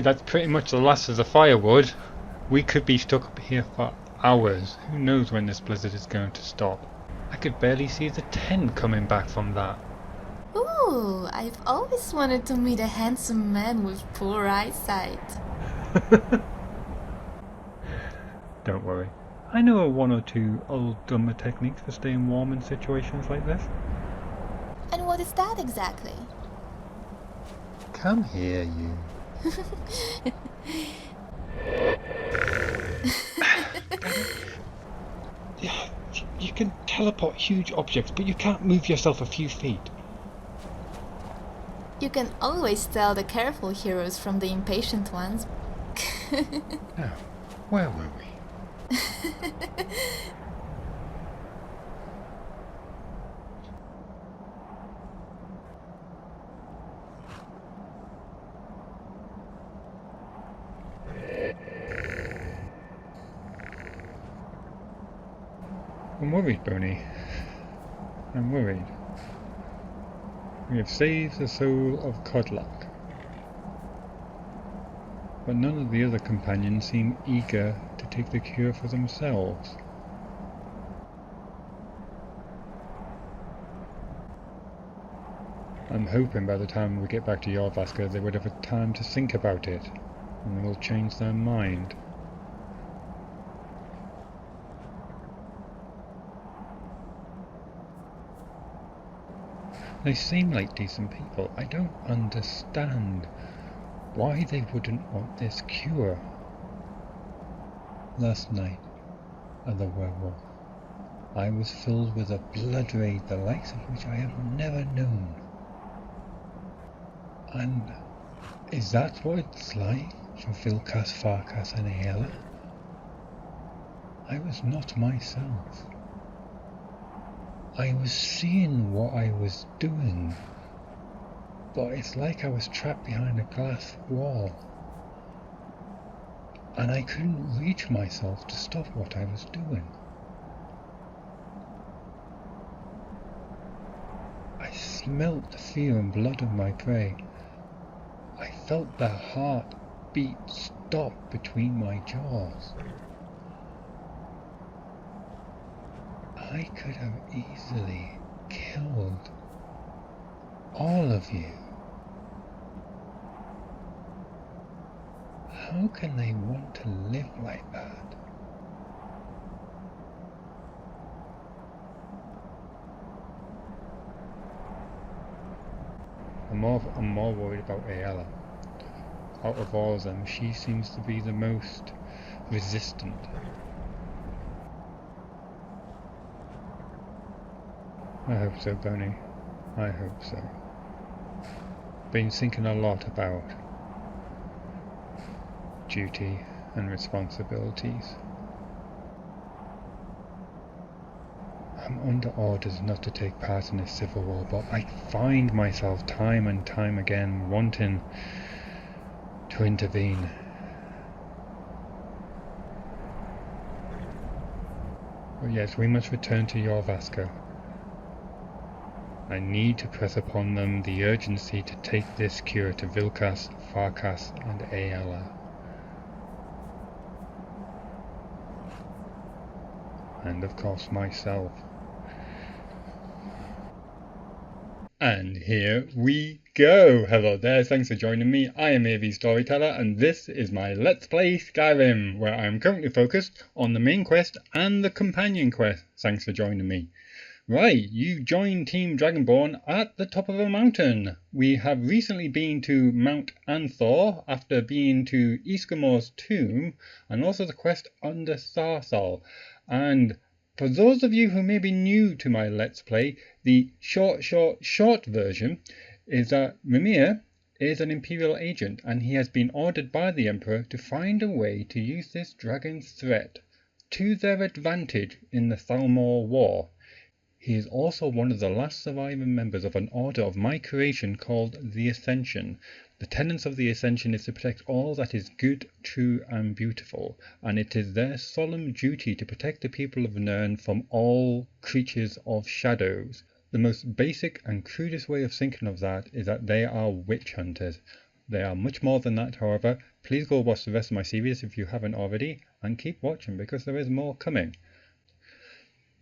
Okay, that's pretty much the last of the firewood. We could be stuck up here for hours. Who knows when this blizzard is going to stop? I could barely see the tent coming back from that. Ooh, I've always wanted to meet a handsome man with poor eyesight. Don't worry. I know one or two old Dunmer techniques for staying warm in situations like this. And what is that exactly? Come here, you. Yeah, you can teleport huge objects, but you can't move yourself a few feet. You can always tell the careful heroes from the impatient ones. Now, where were we? I'm worried, Boney. I'm worried. We have saved the soul of Codlock, but none of the other companions seem eager to take the cure for themselves. I'm hoping by the time we get back to Jorvaska they would have had time to think about it, and they will change their mind. They seem like decent people. I don't understand why they wouldn't want this cure. Last night, at the werewolf, I was filled with a blood rage the likes of which I have never known. And is that what it's like for Vilkas, Farkas and Aela? I was not myself. I was seeing what I was doing, but it's like I was trapped behind a glass wall, and I couldn't reach myself to stop what I was doing. I smelt the fear and blood of my prey. I felt their heart beat stop between my jaws. I could have easily killed all of you. How can they want to live like that? I'm more worried about Aela. Out of all of them, she seems to be the most resistant. I hope so, Boney. I hope so. Been thinking a lot about duty and responsibilities. I'm under orders not to take part in this civil war, but I find myself time and time again wanting to intervene. But yes, we must return to Jorvaska. I need to press upon them the urgency to take this cure to Vilkas, Farkas and Aela. And of course myself. And here we go! Hello there, thanks for joining me. I am AVStoryteller and this is my Let's Play Skyrim, where I am currently focused on the main quest and the companion quest. Thanks for joining me. Right, you joined Team Dragonborn at the top of a mountain. We have recently been to Mount Anthor after being to Ysgramor's tomb and also the quest under Thalmor. And for those of you who may be new to my Let's Play, the short version is that Raimyr is an Imperial agent and he has been ordered by the Emperor to find a way to use this dragon's threat to their advantage in the Thalmor War. He is also one of the last surviving members of an order of my creation called the Ascension. The tenets of the Ascension is to protect all that is good, true and beautiful, and it is their solemn duty to protect the people of Nirn from all creatures of shadows. The most basic and crudest way of thinking of that is that they are witch hunters. They are much more than that, however. Please go watch the rest of my series if you haven't already, and keep watching because there is more coming.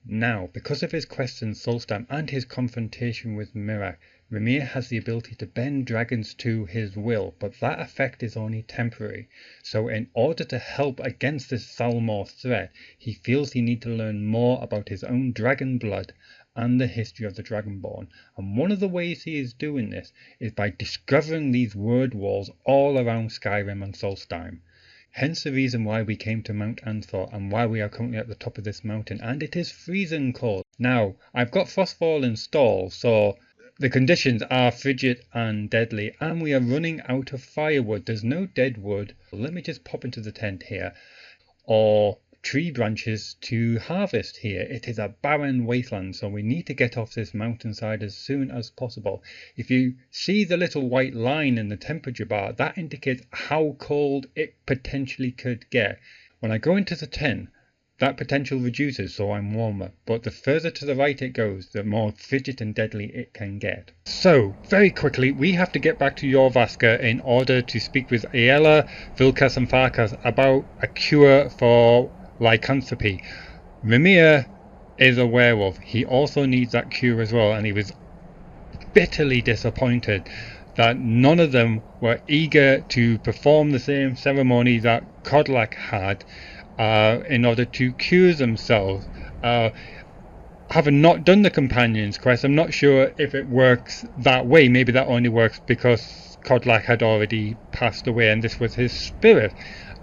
Now, because of his quest in Solstheim and his confrontation with Raimyr, Raimyr has the ability to bend dragons to his will, but that effect is only temporary. So in order to help against this Thalmor threat, he feels he needs to learn more about his own dragon blood and the history of the Dragonborn. And one of the ways he is doing this is by discovering these word walls all around Skyrim and Solstheim. Hence the reason why we came to Mount Anthor and why we are currently at the top of this mountain, and it is freezing cold. Now, I've got Frostfall installed, so the conditions are frigid and deadly, and we are running out of firewood. There's no dead wood. Let me just pop into the tent here, or tree branches to harvest here. It is a barren wasteland, so we need to get off this mountainside as soon as possible. If you see the little white line in the temperature bar, that indicates how cold it potentially could get. When I go into the tent, that potential reduces, so I'm warmer, but the further to the right it goes, the more frigid and deadly it can get. So, very quickly, we have to get back to Jorrvaskr in order to speak with Aela, Vilkas and Farkas about a cure for lycanthropy. Raimyr is a werewolf. He also needs that cure as well, and he was bitterly disappointed that none of them were eager to perform the same ceremony that Kodlak had in order to cure themselves. Having not done the Companion's Quest, I'm not sure if it works that way. Maybe that only works because Kodlak had already passed away and this was his spirit,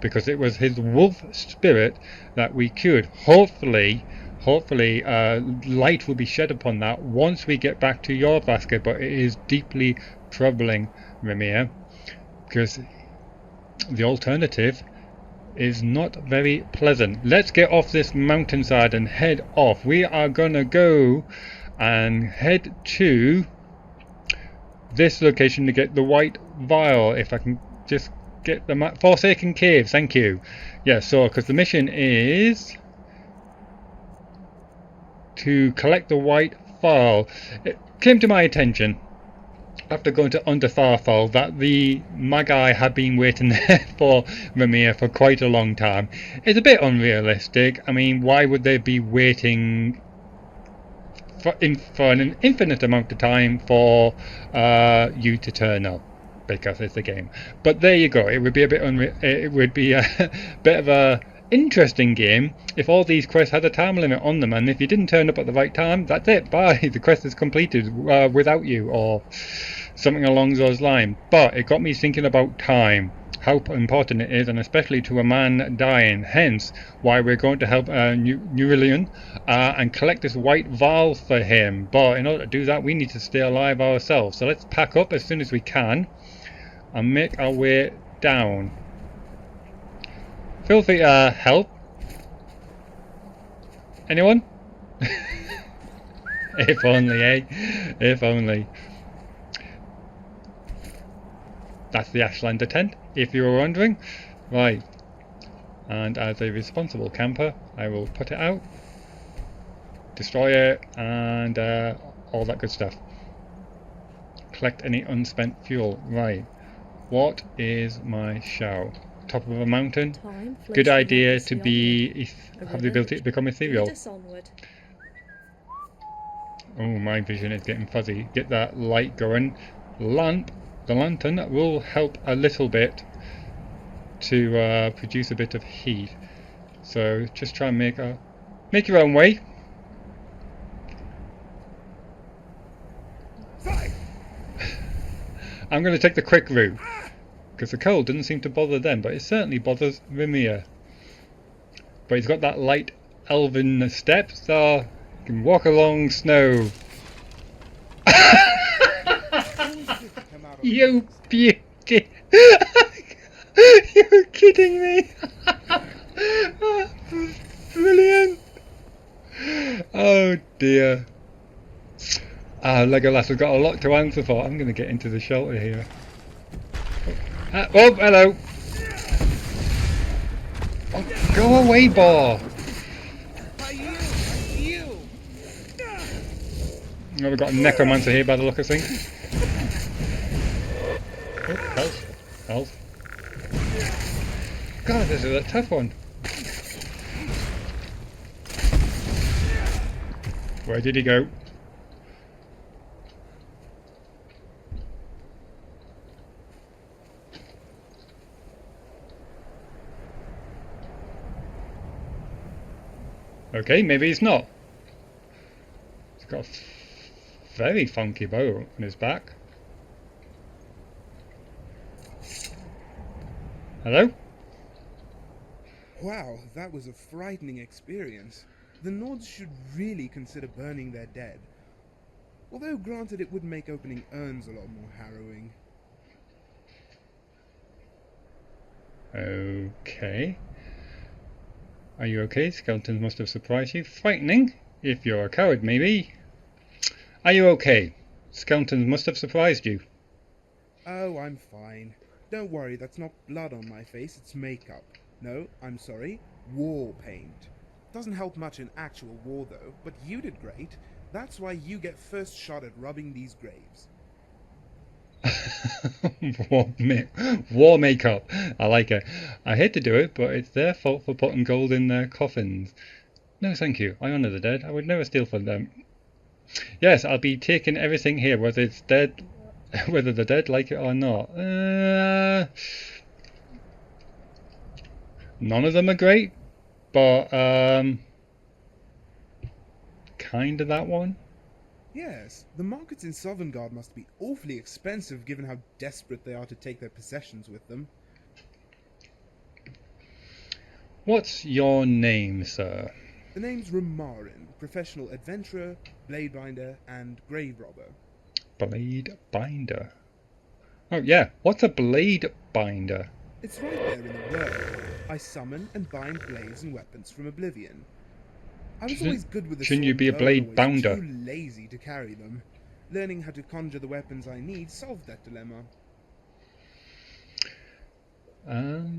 because it was his wolf spirit that we cured. Hopefully light will be shed upon that once we get back to Jorrvaskr, but it is deeply troubling Raimyr, because the alternative is not very pleasant. Let's get off this mountainside and head off. We are gonna go and head to this location to get the White Phial. If I can just get the map. Forsaken Caves, thank you. Yeah, so because the mission is to collect the White Phial. It came to my attention after going to Undertharfall that the Magi had been waiting there for Raimyr for quite a long time. It's a bit unrealistic. I mean, why would they be waiting for an infinite amount of time for you to turn up? Because it's a game. But there you go. It would be a bit it would be a bit of a interesting game if all these quests had a time limit on them, and if you didn't turn up at the right time, that's it, bye, the quest is completed without you, or something along those lines. But it got me thinking about time, how important it is, and especially to a man dying. Hence why we're going to help Uriel and collect this White Phial for him. But in order to do that, we need to stay alive ourselves, so let's pack up as soon as we can and make our way down. Feel free to help. Anyone? If only, eh? If only. That's the Ashlander tent, if you were wondering. Right. And as a responsible camper, I will put it out, destroy it, and all that good stuff. Collect any unspent fuel. Right. What is my shout? Top of a mountain. Good idea to be have the ability to become ethereal. Oh, my vision is getting fuzzy. Get that light going. The lantern will help a little bit to produce a bit of heat. So just try and make your own way. I'm going to take the quick route, because the cold doesn't seem to bother them, but it certainly bothers Raimyr. But he's got that light elven step, so he can walk along snow. You beauty! You're kidding me! Brilliant! Oh dear. Legolas has got a lot to answer for. I'm going to get into the shelter here. Oh, hello! Oh, go away, boar! Oh, we've got a necromancer here by the look of things. Oh, health. health. God, this is a tough one. Where did he go? Okay, maybe he's not. He's got a very funky bow on his back. Hello? Wow, that was a frightening experience. The Nords should really consider burning their dead. Although granted it would make opening urns a lot more harrowing. Okay. Are you okay? Skeletons must have surprised you. Frightening? If you're a coward, maybe. Are you okay? Skeletons must have surprised you. Oh, I'm fine. Don't worry, that's not blood on my face, it's makeup. No, I'm sorry, war paint. Doesn't help much in actual war though, but you did great. That's why you get first shot at rubbing these graves. War makeup. I like it. I hate to do it, but it's their fault for putting gold in their coffins. No, thank you. I honour the dead. I would never steal from them. Yes, I'll be taking everything here, whether it's dead, whether the dead like it or not. None of them are great, but kind of that one. Yes, the markets in Sovngarde must be awfully expensive given how desperate they are to take their possessions with them. What's your name, sir? The name's Rumarin, professional adventurer, blade binder, and grave robber. Blade binder. Oh yeah, what's a blade binder? It's right there in the word. I summon and bind blades and weapons from Oblivion. I was always good with the Shouldn't sword you be a and bow, blade always bounder? too lazy to carry them. Learning how to conjure the weapons I need solved that dilemma.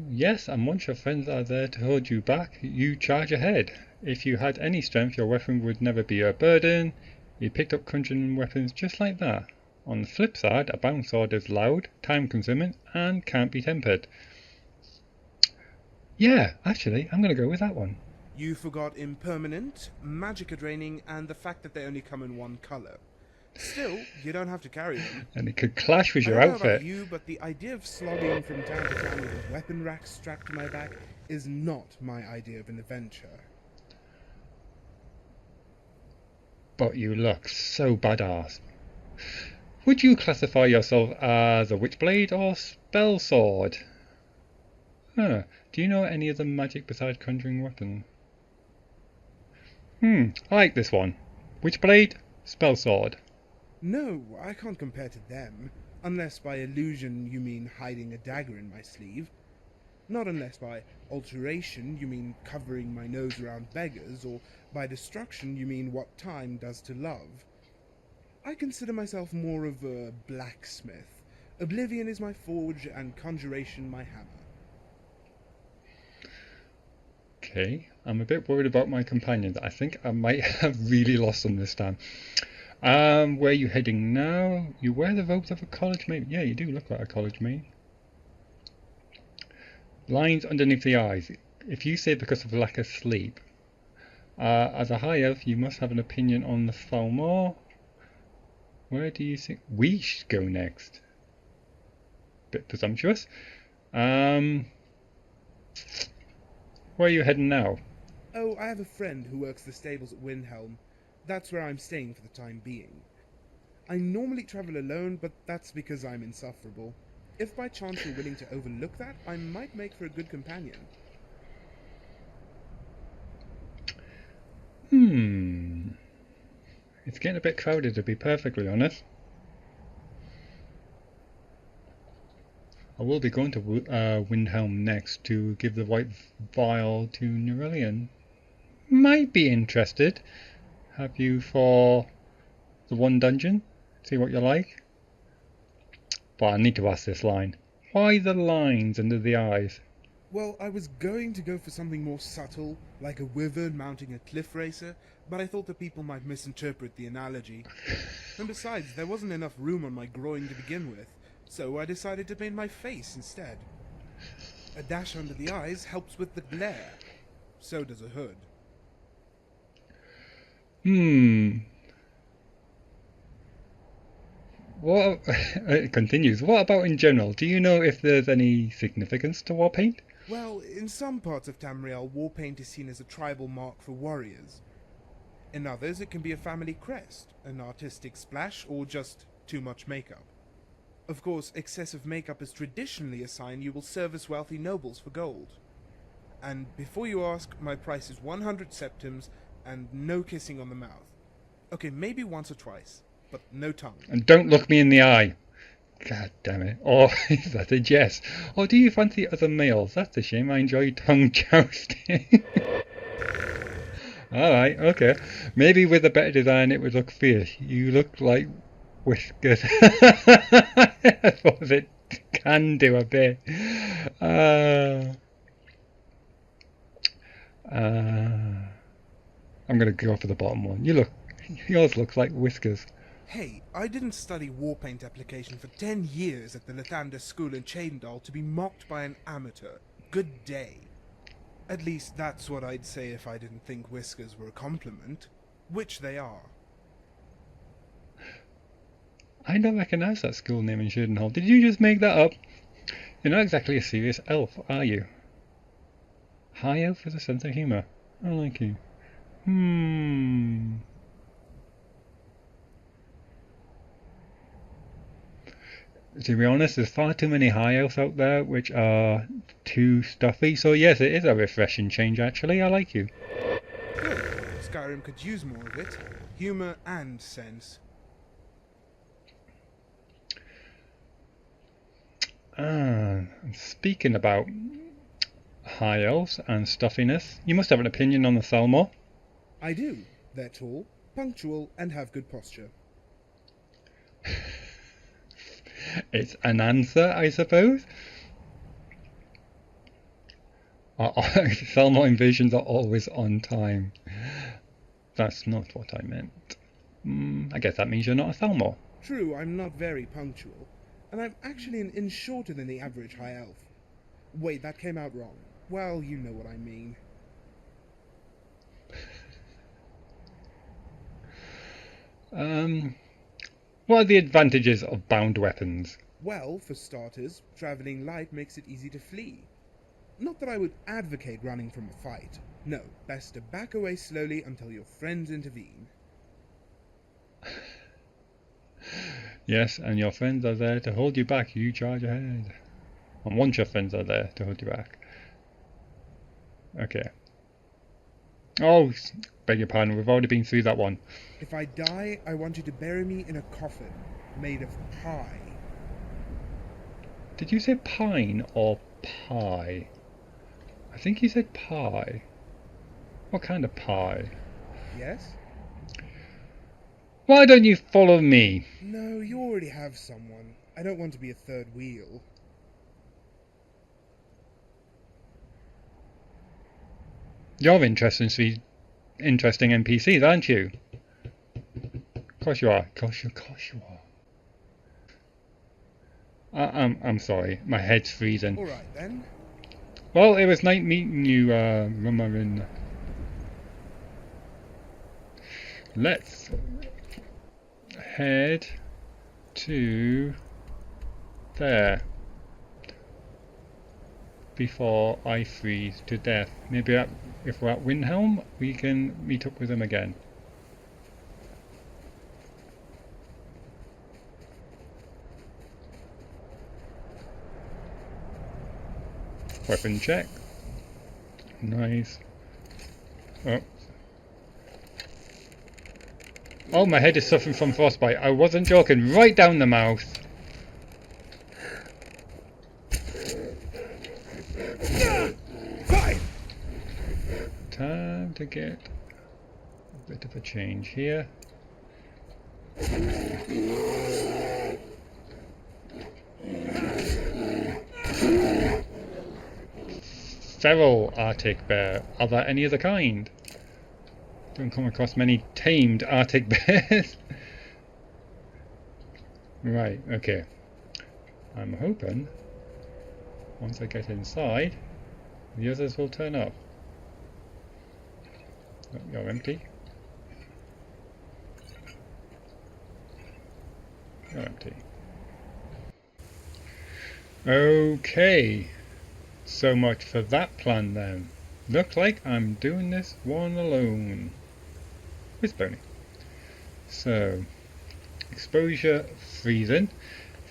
Yes, and once your friends are there to hold you back, you charge ahead. If you had any strength, your weapon would never be a burden. You picked up conjuring weapons just like that. On the flip side, a bound sword is loud, time-consuming, and can't be tempered. Yeah, actually, I'm going to go with that one. You forgot impermanent, magicka draining, and the fact that they only come in one colour. Still, you don't have to carry them. And it could clash with your I don't know outfit. about you, but the idea of slogging from town to town with a weapon rack strapped to my back is not my idea of an adventure. But you look so badass. Would you classify yourself as a witchblade or spell sword? Huh. Do you know any other magic besides conjuring weapon? I like this one. Witchblade, spell sword. No, I can't compare to them. Unless by illusion you mean hiding a dagger in my sleeve. Not unless by alteration you mean covering my nose around beggars, or by destruction you mean what time does to love. I consider myself more of a blacksmith. Oblivion is my forge and conjuration my hammer. Okay, I'm a bit worried about my companions. I think I might have really lost them this time. Where are you heading now? You wear the robes of a college mate. Yeah, you do look like a college mate. Lines underneath the eyes. If you say because of lack of sleep. As a high elf, you must have an opinion on the Thalmor. Where do you think we should go next? Bit presumptuous. Where are you heading now? Oh, I have a friend who works the stables at Windhelm. That's where I'm staying for the time being. I normally travel alone, but that's because I'm insufferable. If by chance you're willing to overlook that, I might make for a good companion. It's getting a bit crowded, to be perfectly honest. I will be going to Windhelm next to give the White Phial to Uriel. Might be interested. Have you for the one dungeon? See what you like. But I need to ask this line. Why the lines under the eyes? Well, I was going to go for something more subtle, like a wyvern mounting a cliff racer, but I thought that people might misinterpret the analogy. And besides, there wasn't enough room on my groin to begin with, so I decided to paint my face instead. A dash under the eyes helps with the glare. So does a hood. What? It continues. What about in general? Do you know if there's any significance to war paint? Well, in some parts of Tamriel, war paint is seen as a tribal mark for warriors. In others, it can be a family crest, an artistic splash, or just too much makeup. Of course, excessive makeup is traditionally a sign you will service wealthy nobles for gold. And before you ask, my price is 100 septims and no kissing on the mouth. Okay, maybe once or twice, but no tongue. And don't look me in the eye. God damn it. Or is that a jest? Or do you fancy other males? That's a shame. I enjoy tongue jousting. Alright, okay. Maybe with a better design it would look fierce. You look like whiskers. I suppose it can do a bit. I'm gonna go for the bottom one. Yours looks like whiskers. Hey, I didn't study war paint application for 10 years at the Lathander School in Chandal to be mocked by an amateur. Good day. At least that's what I'd say if I didn't think whiskers were a compliment. Which they are. I don't recognise that school name in Cyrodiil. Did you just make that up? You're not exactly a serious elf, are you? High elf with a sense of humour. I like you. To be honest, there's far too many high elves out there which are too stuffy. So yes, it is a refreshing change actually. I like you. Good. Skyrim could use more of it. Humour and sense. Speaking about high elves and stuffiness, you must have an opinion on the Thalmor. I do. They're tall, punctual, and have good posture. It's an answer, I suppose. Thalmor invasions are always on time. That's not what I meant. I guess that means you're not a Thalmor. True, I'm not very punctual, and I'm actually an inch shorter than the average high elf. Wait, that came out wrong. Well, you know what I mean. What are the advantages of bound weapons? Well, for starters, travelling light makes it easy to flee. Not that I would advocate running from a fight. No, best to back away slowly until your friends intervene. Yes, and your friends are there to hold you back. You charge ahead. And once your friends are there to hold you back. Okay. Oh, beg your pardon, we've already been through that one. If I die, I want you to bury me in a coffin made of pie. Did you say pine or pie? I think you said pie. What kind of pie? Yes? Why don't you follow me? No, you already have someone. I don't want to be a third wheel. You're interesting NPCs, aren't you? Of course you are. Of course you are. I'm sorry. My head's freezing. Alright then. Well, it was nice meeting you, Rumarin. Let's head to there before I freeze to death. Maybe if we're at Windhelm, we can meet up with him again. Weapon check. Nice. Oh, my head is suffering from frostbite. I wasn't joking. Right down the mouth. Time to get a bit of a change here. Feral Arctic bear. Are there any other kind? Don't come across many tamed Arctic bears. Right, okay. I'm hoping once I get inside, the others will turn up. Oh, you're empty. You're empty. Okay, so much for that plan then. Looks like I'm doing this one alone. With Boney. So, exposure freezing,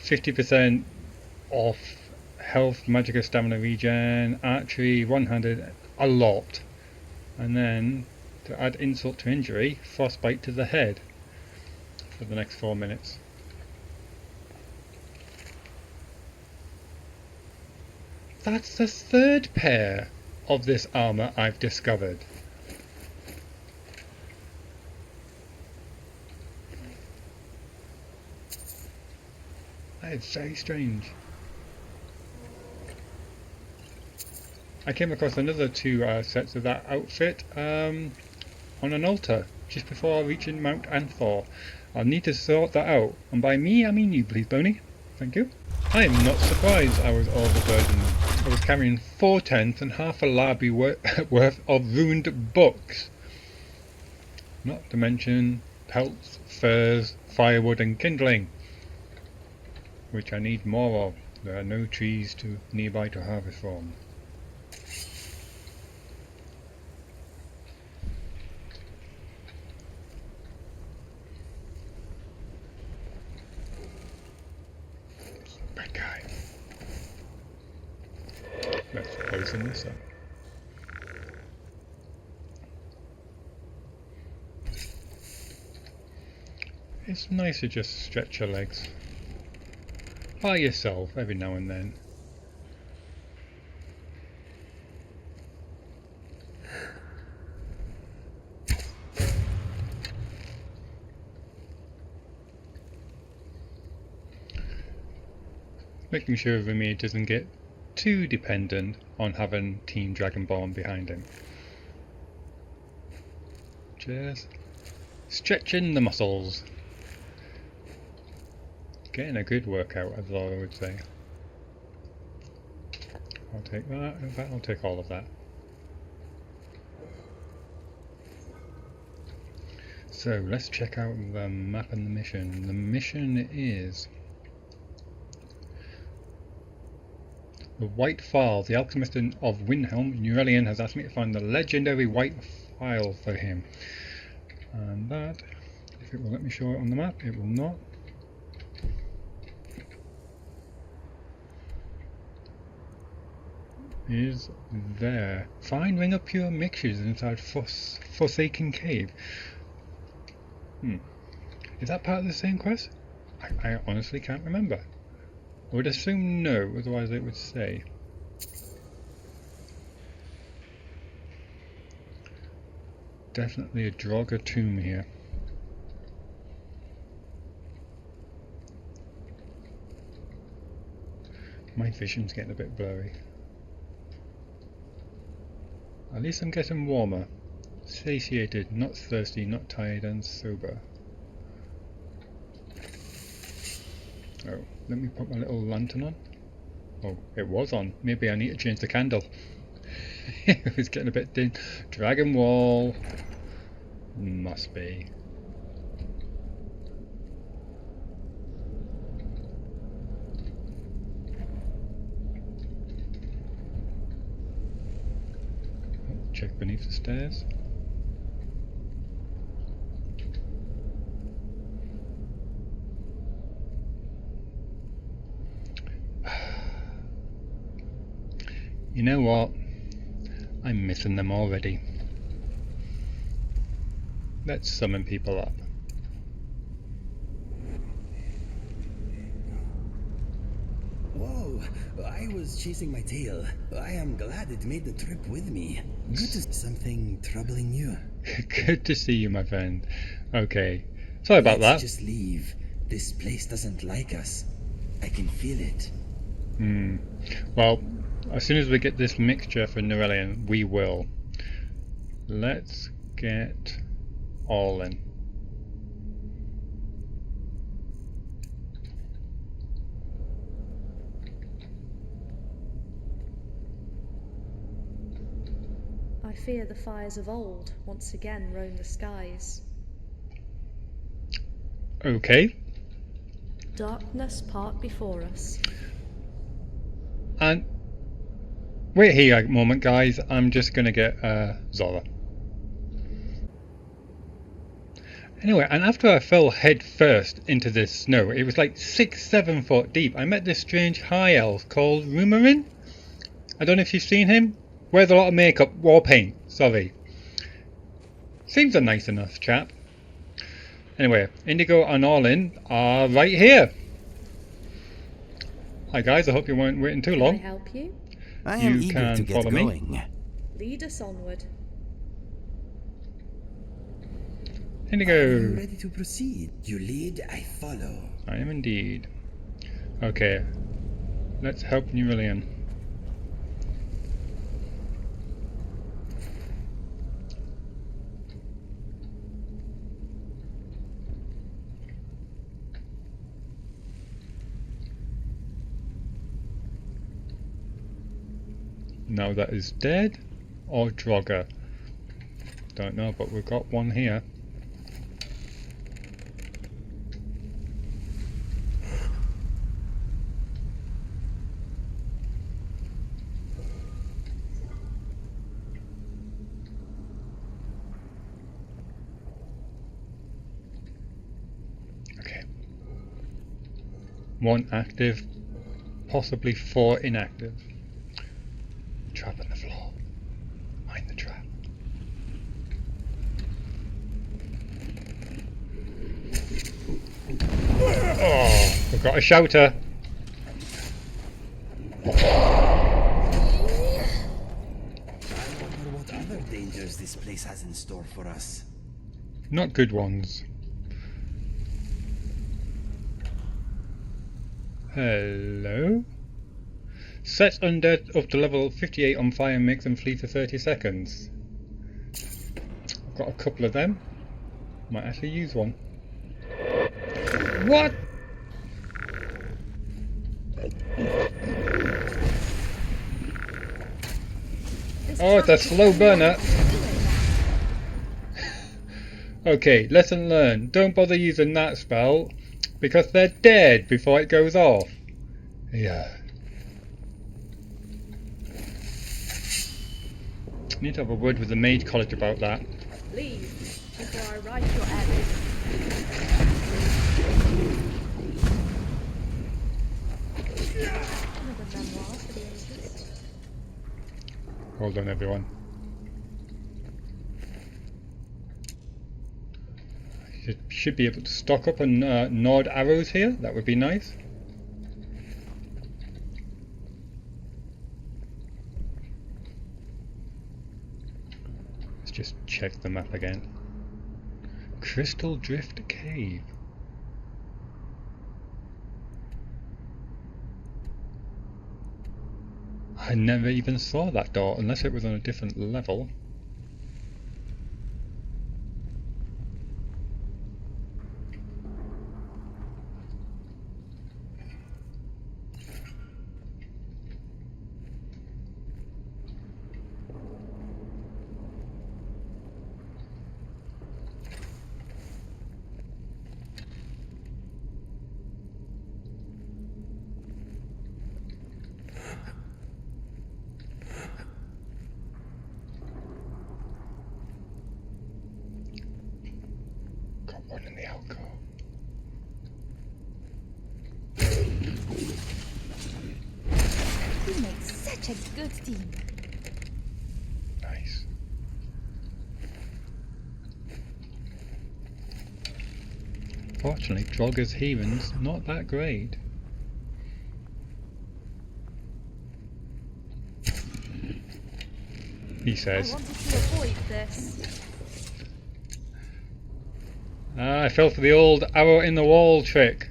50% off health, magicka, stamina regen, archery, one-handed, a lot. And then, to add insult to injury, frostbite to the head for the next 4 minutes. That's the third pair of this armour I've discovered. That is very strange. I came across another 2 sets of that outfit on an altar just before reaching Mount Anthor. I'll need to sort that out, and by me I mean you, please, Boney. Thank you. I am not surprised I was overburdened. I was carrying 4 tents and half a library worth of ruined books. Not to mention pelts, furs, firewood and kindling, which I need more of. There are no trees nearby to harvest from. Bad guy. Let's poison this up. It's nice to just stretch your legs by yourself every now and then. Making sure Raimyr doesn't get too dependent on having Team Dragonborn behind him. Just stretching the muscles. Getting a good workout, as Laura would say. I'll take that. In fact, I'll take all of that. So let's check out the map and the mission. The mission is the White Phial. The alchemist of Windhelm, Uriel, has asked me to find the legendary White Phial for him. And that, if it will let me show it on the map, it will not. Is there. Find ring of pure mixtures inside Forsaken Cave. Is that part of the same quest? I honestly can't remember. I would assume no, otherwise it would say. Definitely a Draugr tomb here. My vision's getting a bit blurry. At least I'm getting warmer. Satiated, not thirsty, not tired and sober. Oh, let me put my little lantern on. Oh, it was on. Maybe I need to change the candle. It was getting a bit dim. Dragon Wall. Must be. Check beneath the stairs. You know what? I'm missing them already. Let's summon people up. Whoa, I was chasing my tail. I am glad it made the trip with me. Good to see something troubling you. Good to see you, my friend. Okay, sorry about Let's that. just leave. This place doesn't like us. I can feel it. Well, as soon as we get this mixture for Uriel, we will. Let's get all in. I fear the fires of old once again roam the skies. Okay. Darkness part before us. And wait here a moment, guys. I'm just gonna get Zora. Anyway, and after I fell head first into this snow, it was like 6-7 foot deep. I met this strange high elf called Rumarin. I don't know if you've seen him. Wears a lot of makeup, war paint, sorry. Seems a nice enough chap. Anyway, Indigo and Orlin are right here. Hi guys, I hope you weren't waiting too Can long. I help you? I am You eager can to get follow me. going. Lead us onward. Are you Indigo. ready to proceed? You lead, I follow. I am indeed. Okay, let's help Uriel. Now that is dead or Draugr. Don't know, but we've got one here. Okay. One active, possibly 4 inactive. Trap on the floor. Mind the trap. Oh, we've got a shouter. I wonder what other dangers this place has in store for us. Not good ones. Hello? Set undead up to level 58 on fire and makes them flee for 30 seconds. I've got a couple of them. Might actually use one. What? Oh, it's a slow burner. Okay, lesson learned. Don't bother using that spell because they're dead before it goes off. Yeah. Need to have a word with the Mage College about that. Leave before I write your end. Another memoir for the ages. Hold on, everyone. Should be able to stock up on Nord arrows here. That would be nice. Let's just check the map again. Crystal Drift Cave. I never even saw that door unless it was on a different level. One in the alcove. We make such a good team. Nice. Fortunately, Draugur's healing's not that great. He I says. wanted to avoid this. Ah, I fell for the old arrow in the wall trick.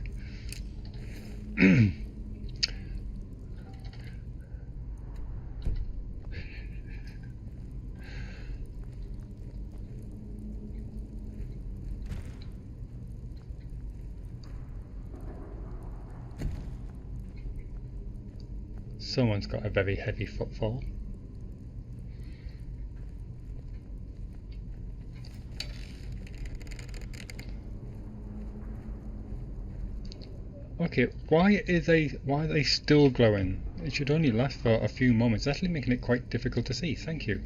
Someone's got a very heavy footfall. Okay, why are they still glowing? It should only last for a few moments, actually making it quite difficult to see. Thank you.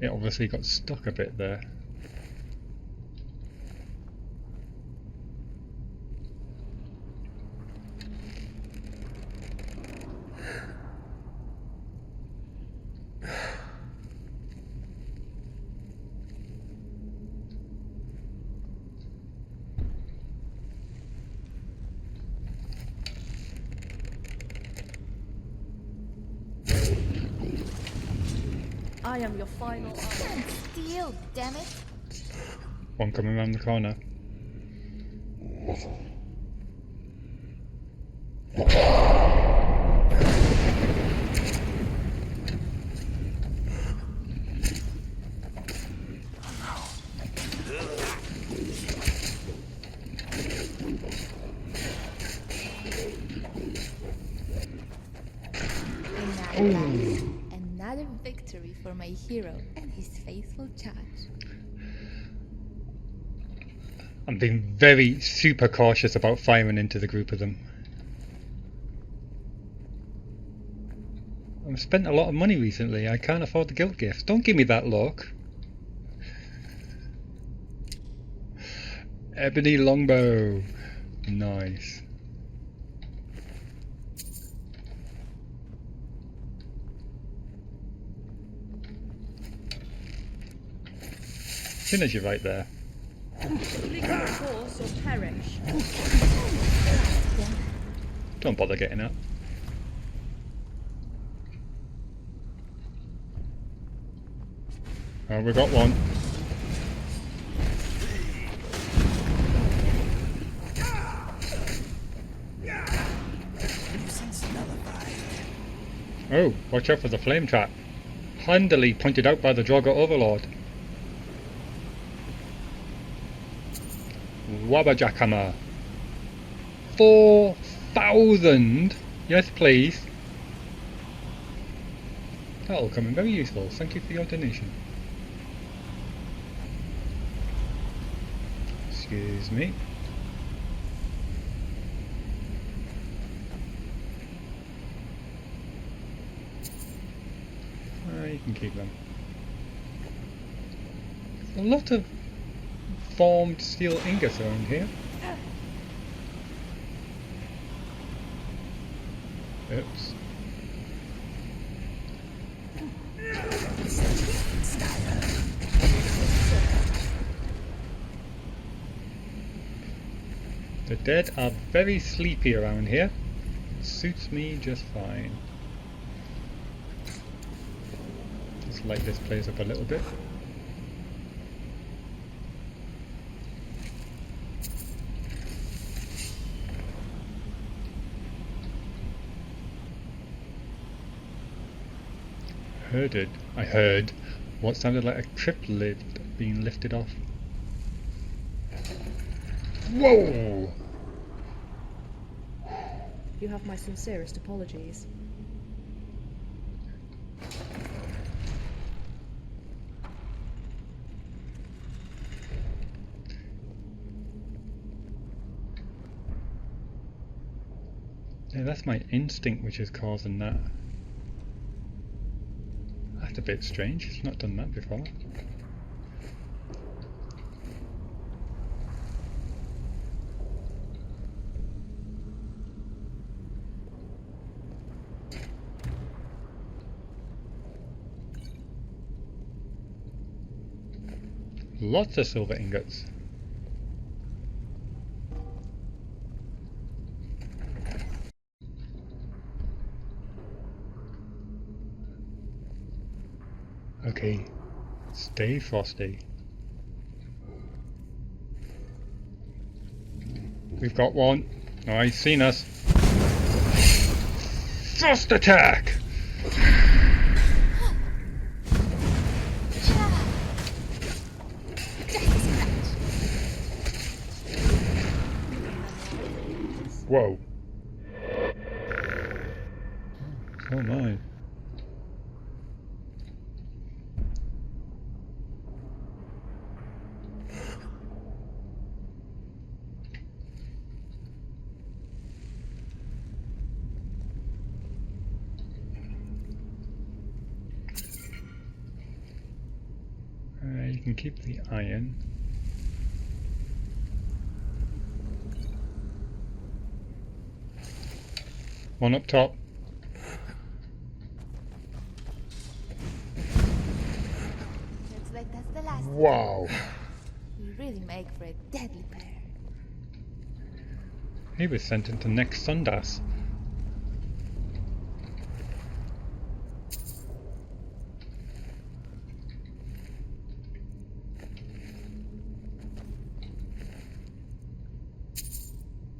It obviously got stuck a bit there. I am your final. Stand still, damn it! One coming around the corner. Another victory for my hero and his faithful charge. I'm being very super cautious about firing into the group of them. I've spent a lot of money recently. I can't afford the guilt gifts. Don't give me that look. Ebony longbow. Nice. Synergy right there. Flick your course or perish. Don't bother getting up. Oh, we got one. Oh, watch out for the flame trap. Handily pointed out by the Draugr Overlord. Wabbajackhammer. 4,000! Yes, please. That'll come in very useful. Thank you for your donation. Excuse me. You can keep them. A lot of formed steel ingots around here. Oops. The dead are very sleepy around here. Suits me just fine. Let's light this place up a little bit. I heard what sounded like a triplet being lifted off. Whoa! You have my sincerest apologies. Yeah, that's my instinct which is causing that. That's a bit strange, it's not done that before. Lots of silver ingots. Okay, stay frosty. We've got one. Oh, he's seen us. Frost attack! Whoa. Oh my. You can keep the iron. One up top. Looks like that's the last. Wow. We really make for a deadly pair. He was sent into next Sundas.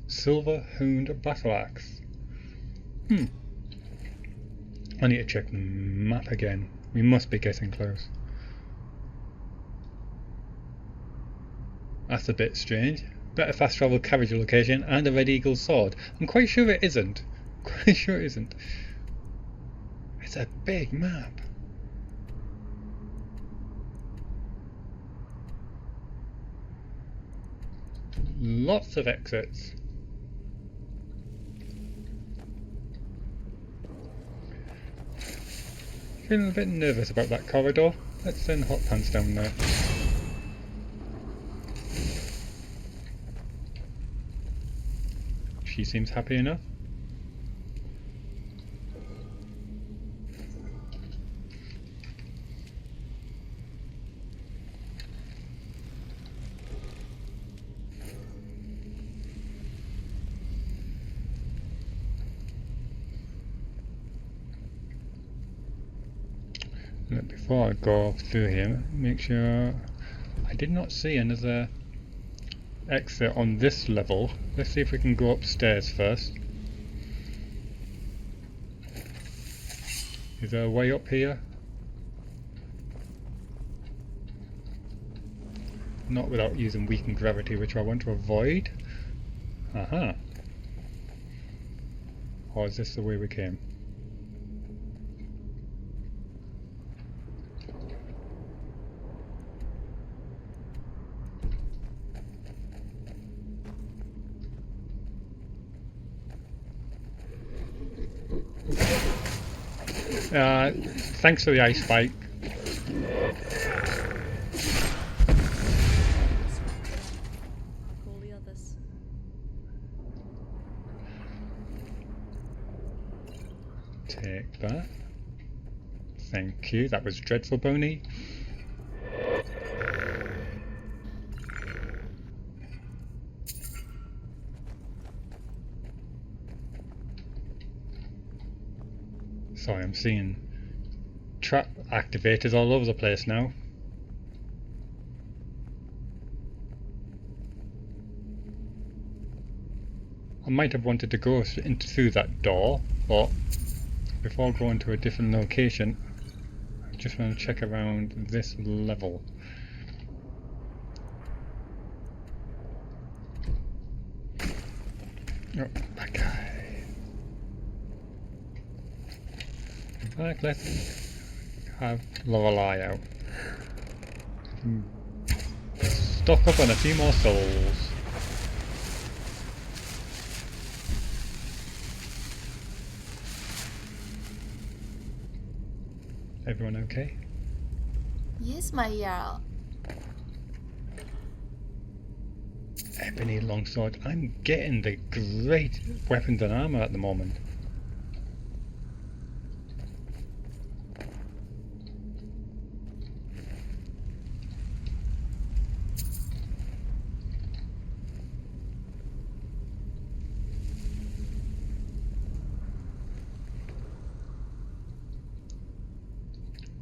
Silver-honed battle axe. I need to check the map again. We must be getting close. That's a bit strange. Better fast travel carriage location and a Red Eagle sword. I'm quite sure it isn't. Quite sure it isn't. It's a big map. Lots of exits. Feeling a bit nervous about that corridor. Let's send Hot Pants down there. She seems happy enough. Before I go through here, make sure I did not see another exit on this level. Let's see if we can go upstairs first. Is there a way up here? Not without using weakened gravity, which I want to avoid. Aha. Or is this the way we came? Thanks for the ice spike. Call the others. Take that. Thank you. That was dreadful, Boney. Sorry, I'm seeing trap activators all over the place now. I might have wanted to go through that door, but before going to a different location, I just want to check around this level. Oh, that guy. In fact, let's have Lorelei out. Stock up on a few more souls. Everyone okay? Yes, my Jarl. Ebony longsword. I'm getting the great weapons and armor at the moment.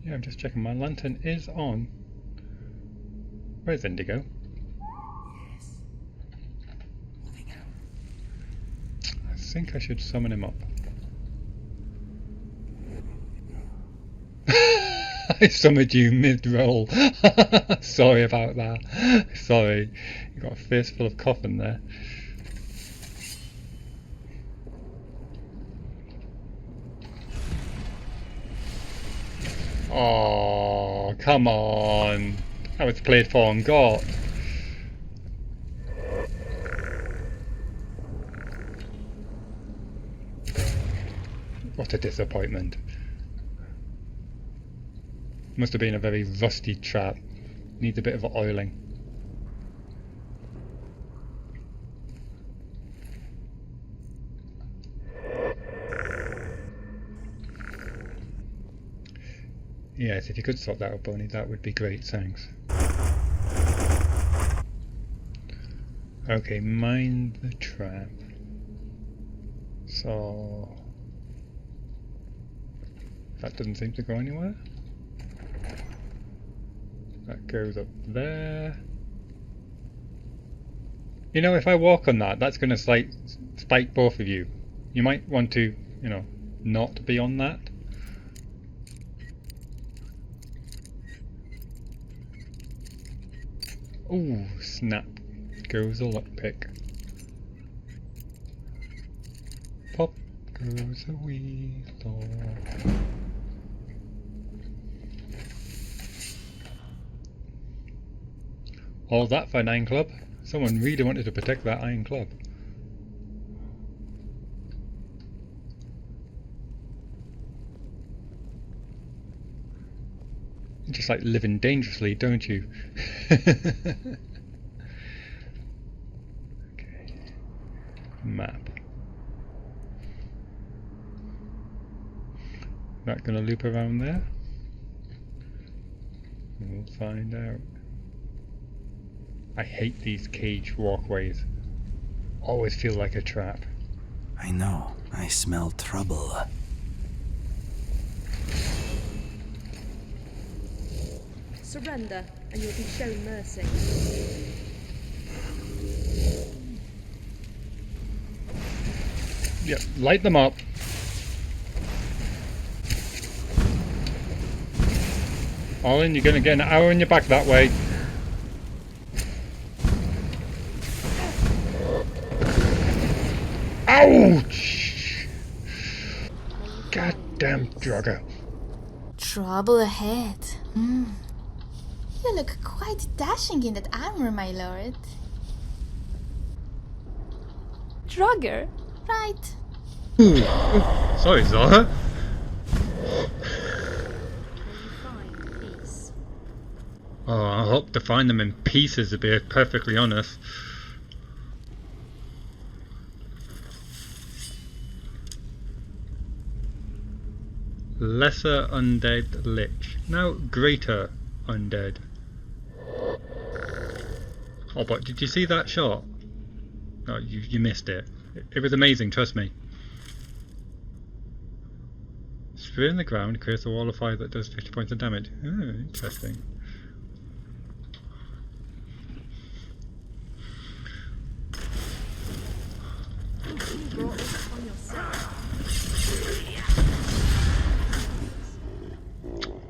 Yeah, I'm just checking. My lantern is on. Where's Indigo? Yes. Moving out. I think I should summon him up. I summoned you mid-roll. Sorry about that. Sorry. You got a face full of coffin there. Oh, come on. I was played for and got. What a disappointment. Must have been a very rusty trap. Needs a bit of oiling. Yes, if you could sort that out, Bonnie, that would be great, thanks. Okay, mind the trap. So... that doesn't seem to go anywhere. That goes up there. You know, if I walk on that, that's going to spike both of you. You might want to, you know, not be on that. Ooh, snap. Goes a lockpick. Pop goes a weasel. All that for an iron club. Someone really wanted to protect that iron club. You just like living dangerously, don't you? Okay. Map. Not gonna loop around there? We'll find out. I hate these cage walkways. Always feel like a trap. I know. I smell trouble. Surrender, and you'll be shown mercy. Yep, light them up. Olin, you're gonna get an arrow in your back that way. Ouch! Goddamn Draugr. Trouble ahead. You look quite dashing in that armor, my lord. Draugr, right? Sorry, Zara. Fine, peace. Oh, I hope to find them in pieces, to be perfectly honest. Lesser undead lich. Now greater undead. Oh, but did you see that shot? Oh, you missed it. It was amazing, trust me. Spear in the ground creates a wall of fire that does 50 points of damage. Oh, interesting. You brought this on yourself.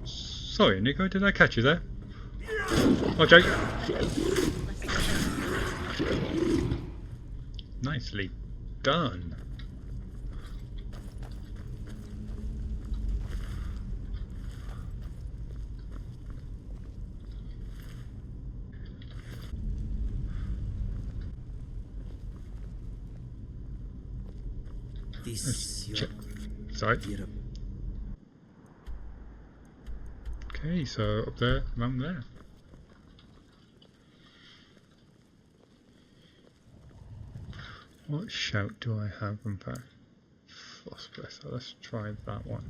Sorry, Nico, did I catch you there? Oh, Jake. Nicely done. This Sorry. Okay, so up there, around there. What shout do I have in fact? Phosphorus, so let's try that one.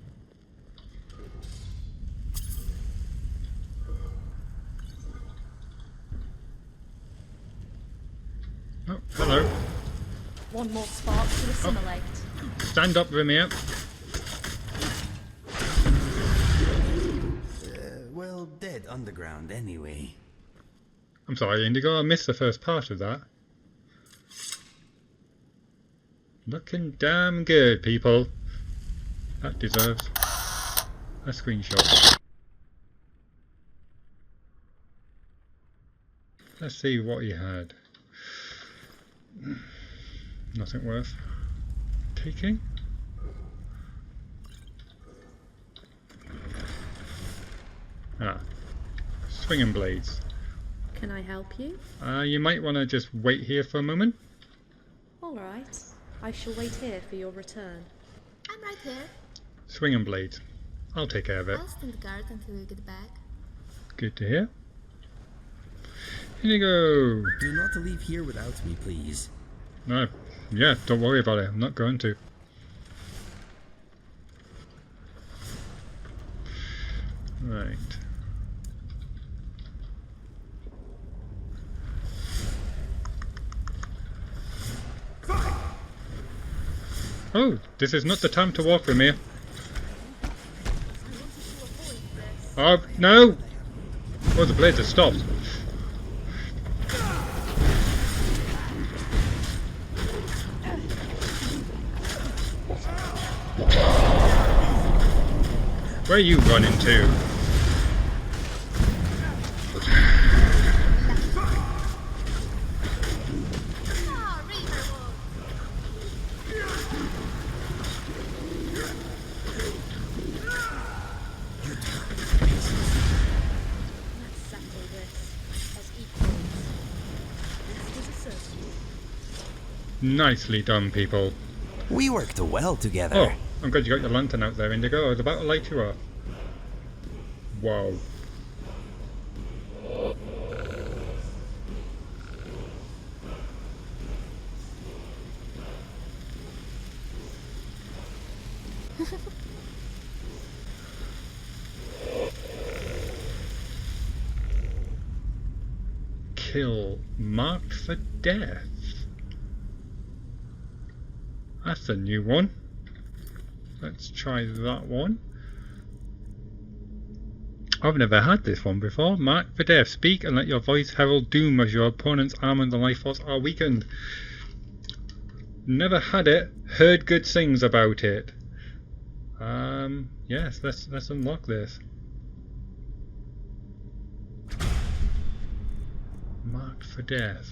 Oh, hello. One more spark to assimilate. Stand up, Raimyr. Well, dead underground anyway. I'm sorry, Indigo, I missed the first part of that. Looking damn good, people. That deserves a screenshot. Let's see what he had. Nothing worth taking. Ah, swinging blades. Can I help you? You might want to just wait here for a moment. All right. I shall wait here for your return. I'm right here. Swinging blades. I'll take care of it. I'll stand guard until you get back. Good to hear. Here you go. Do not leave here without me, please. No, yeah, don't worry about it. I'm not going to. Right. Oh, this is not the time to walk, Raimyr. Oh, no! Oh, the blades have stopped. Where are you running to? Nicely done, people. We worked well together. Oh, I'm glad you got your lantern out there, Indigo. I was about to light you up. Wow. Kill marked for death. That's a new one. Let's try that one. I've never had this one before. Mark for death. Speak and let your voice herald doom as your opponent's armor and the life force are weakened. Never had it. Heard good things about it. Yes, let's unlock this. Marked for death.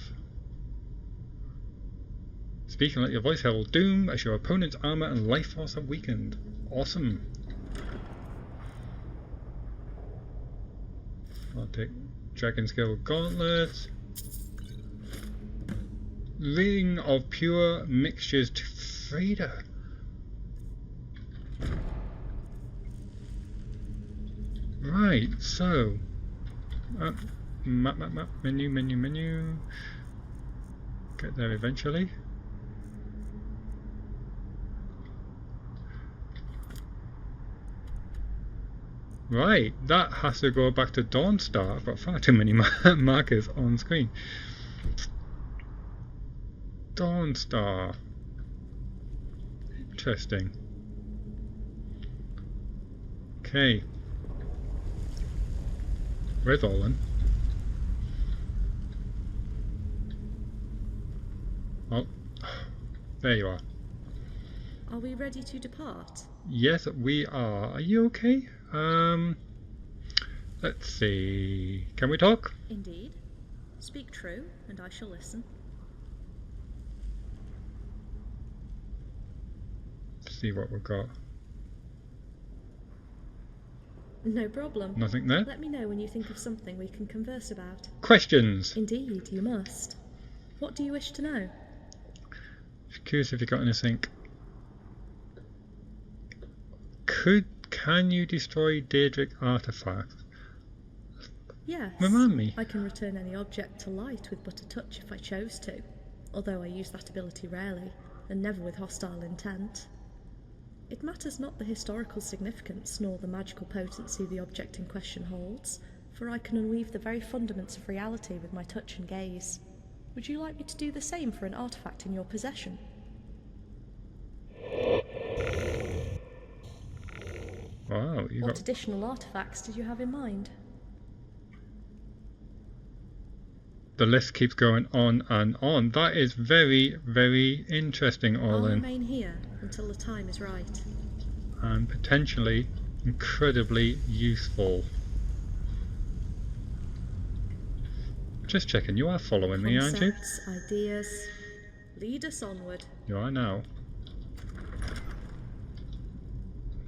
Speak and let your voice herald doom as your opponent's armor and life force are weakened. Awesome. I'll take Dragon Skill Gauntlets. Ring of Pure Mixtures to Freda. Right, so map, menu. Get there eventually. Right, that has to go back to Dawnstar. I've got far too many markers on screen. Dawnstar. Interesting. Okay. Where's Olin? Oh, there you are. Are we ready to depart? Yes, we are. Are you okay? Let's see. Can we talk? Indeed. Speak true, and I shall listen. Let's see what we've got. No problem. Nothing there? Let me know when you think of something we can converse about. Questions! Indeed, you must. What do you wish to know? Just curious if you got anything. Can you destroy Daedric artifacts? Yes. Remind me. I can return any object to light with but a touch if I chose to, although I use that ability rarely, and never with hostile intent. It matters not the historical significance nor the magical potency the object in question holds, for I can unweave the very fundaments of reality with my touch and gaze. Would you like me to do the same for an artifact in your possession? Wow, What additional artifacts did you have in mind? The list keeps going on and on. That is very, very interesting, I'll Olin. remain here until the time is right. And potentially incredibly useful. Just checking, you are following me, aren't you? Concepts, ideas, lead us onward. You are now.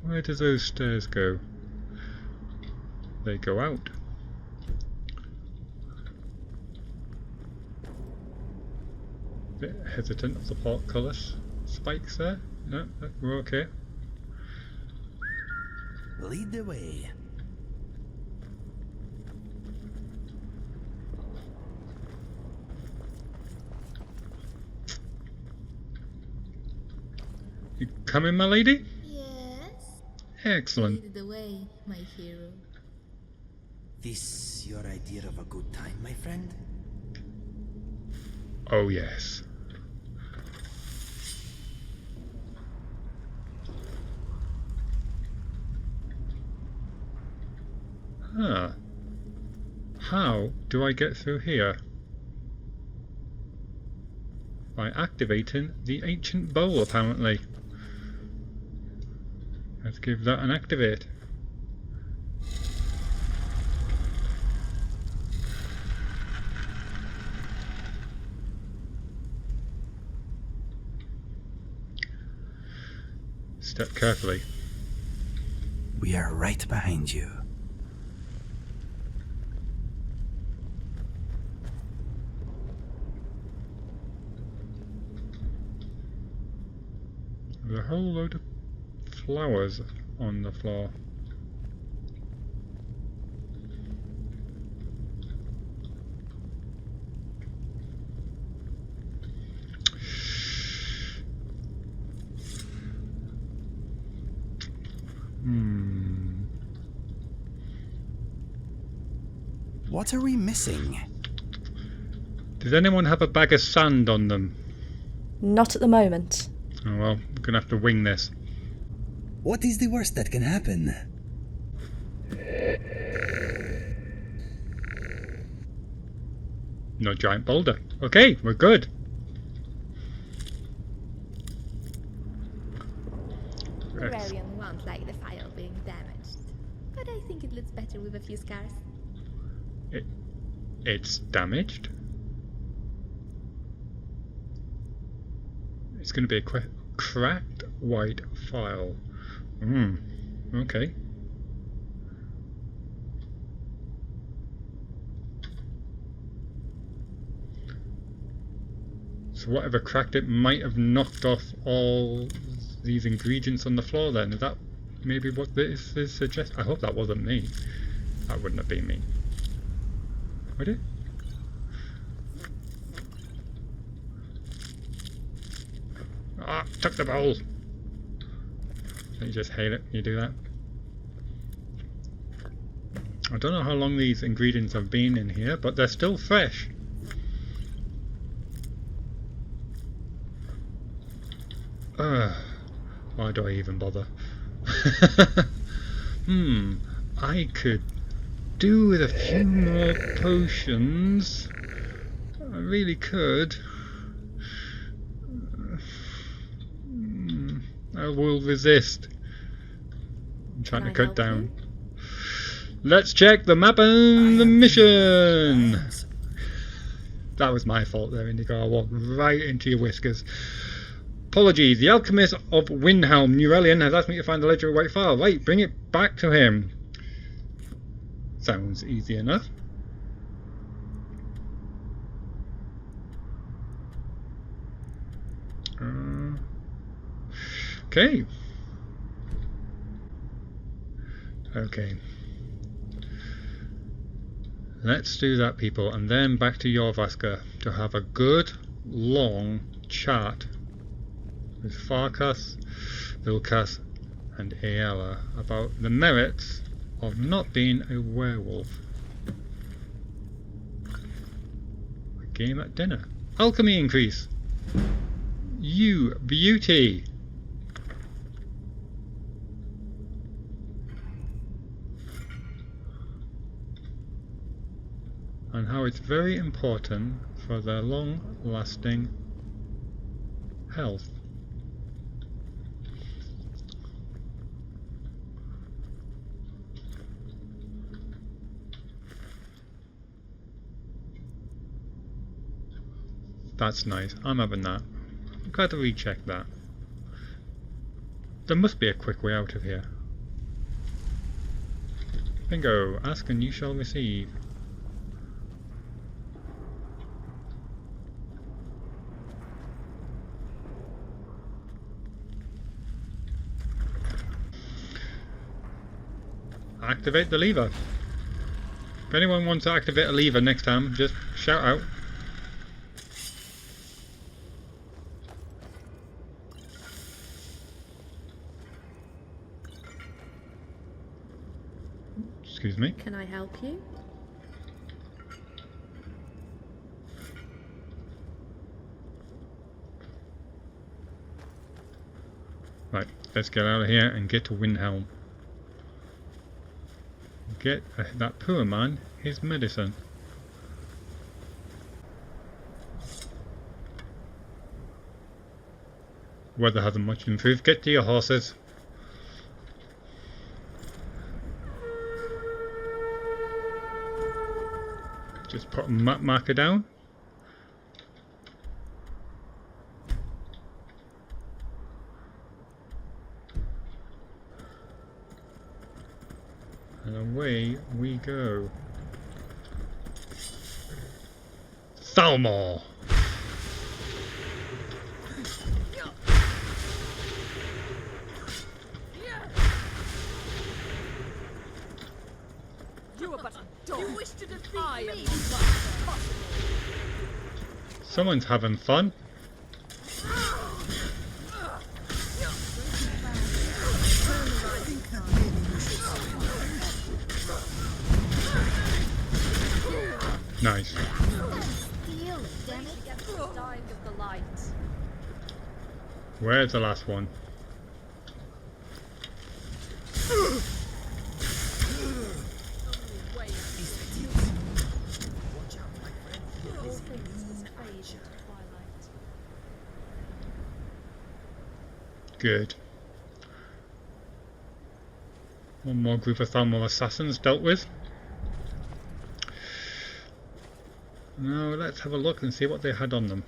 Where do those stairs go? They go out. Bit hesitant of the portcullis spikes there. No, we're okay. Lead the way. You coming, my lady? Yes? Excellent. Lead the way, my hero. This your idea of a good time, my friend? Oh, yes. Huh. How do I get through here? By activating the ancient bowl, apparently. Let's give that an activate. Step carefully. We are right behind you. There's a whole load of flowers on the floor. What are we missing? Does anyone have a bag of sand on them? Not at the moment. Oh well, we're gonna have to wing this. What is the worst that can happen? No giant boulder. Okay, we're good. Rarian won't like the file being damaged, but I think it looks better with a few scars. It's damaged. It's going to be a cracked white phial. Okay. So whatever cracked it might have knocked off all these ingredients on the floor then. Is that maybe what this is suggesting? I hope that wasn't me. That wouldn't have been me. Would it? Ah, took the bowl. Don't you just hate it? You do that? I don't know how long these ingredients have been in here, but they're still fresh. Why do I even bother? I could do with a few more potions. I really could. I will resist. I'm trying to cut down. Let's check the map and the mission! That was my fault there, Indigo. I walked right into your whiskers. Apologies, the alchemist of Windhelm, Uriel, has asked me to find the ledger of White Phial. Right, bring it back to him. Sounds easy enough. Okay. Okay. Let's do that, people, and then back to Jorvaska to have a good, long chat with Farkas, Vilkas, and Aela about the merits of not being a werewolf. A game at dinner. Alchemy increase. You beauty. And how it's very important for their long-lasting health. That's nice. I'm having that. I've got to recheck that. There must be a quick way out of here. Bingo. Ask and you shall receive. Activate the lever. If anyone wants to activate a lever next time, just shout out. Excuse me. Can I help you? Right, let's get out of here and get to Windhelm. Get that poor man his medicine. Weather hasn't much improved. Get to your horses. Just put a map marker down. And away we go. Thalmor! Someone's having fun. Nice. Where's the last one? Good. One more group of Thalmor assassins dealt with. Now let's have a look and see what they had on them.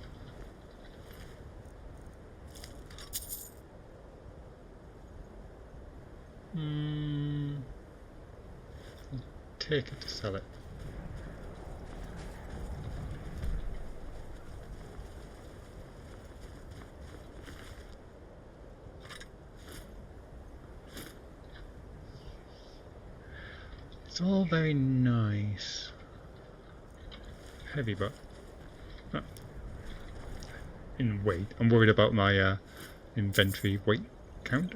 Take it to sell it. It's all very nice. Heavy, but in weight. I'm worried about my inventory weight count.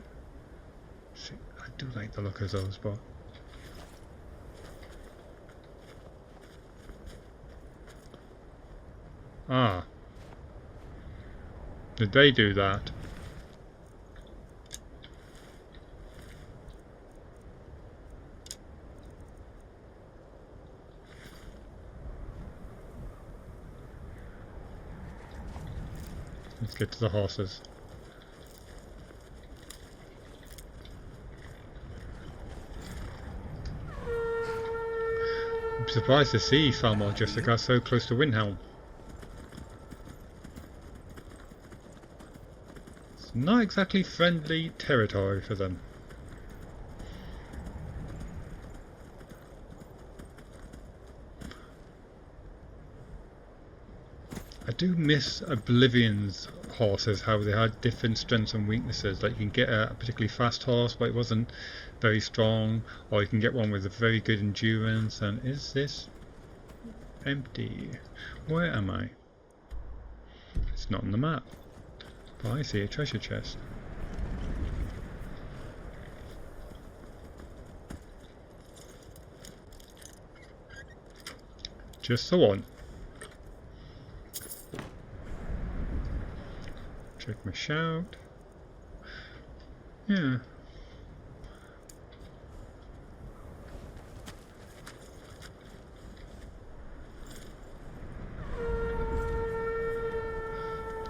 See, I do like the look of those, but did they do that? Let's get to the horses. I'm surprised to see Thalmor Jessica so close to Windhelm. It's not exactly friendly territory for them. I do miss Oblivion's horses, how they had different strengths and weaknesses. Like you can get a particularly fast horse but it wasn't very strong, or you can get one with a very good endurance. And is this empty? Where am I? It's not on the map, but I see a treasure chest. Just so on. Check my shout. Yeah.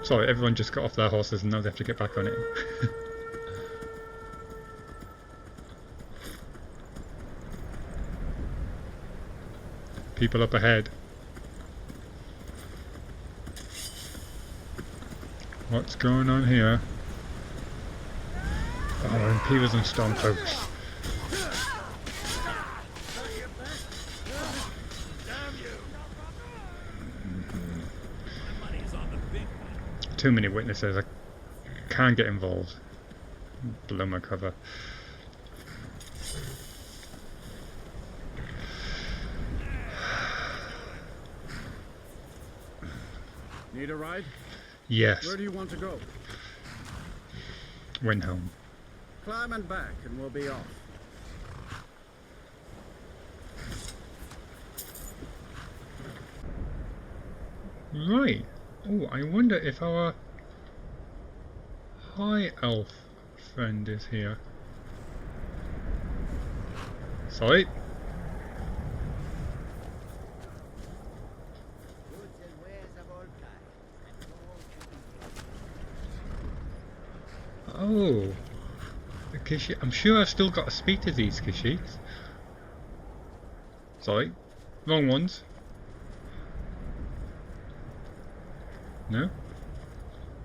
Sorry, everyone just got off their horses and now they have to get back on it. People up ahead. What's going on here? Oh, Imperials and Stormcloaks. Too many witnesses. I can't get involved. Below my cover. Need a ride? Yes. Where do you want to go? Windhelm. Climb and back and we'll be off. Right. Oh, I wonder if our high elf friend is here. Sorry. Oh. I'm sure I've still got to speak to these Kashyyyks. Sorry. Wrong ones. No?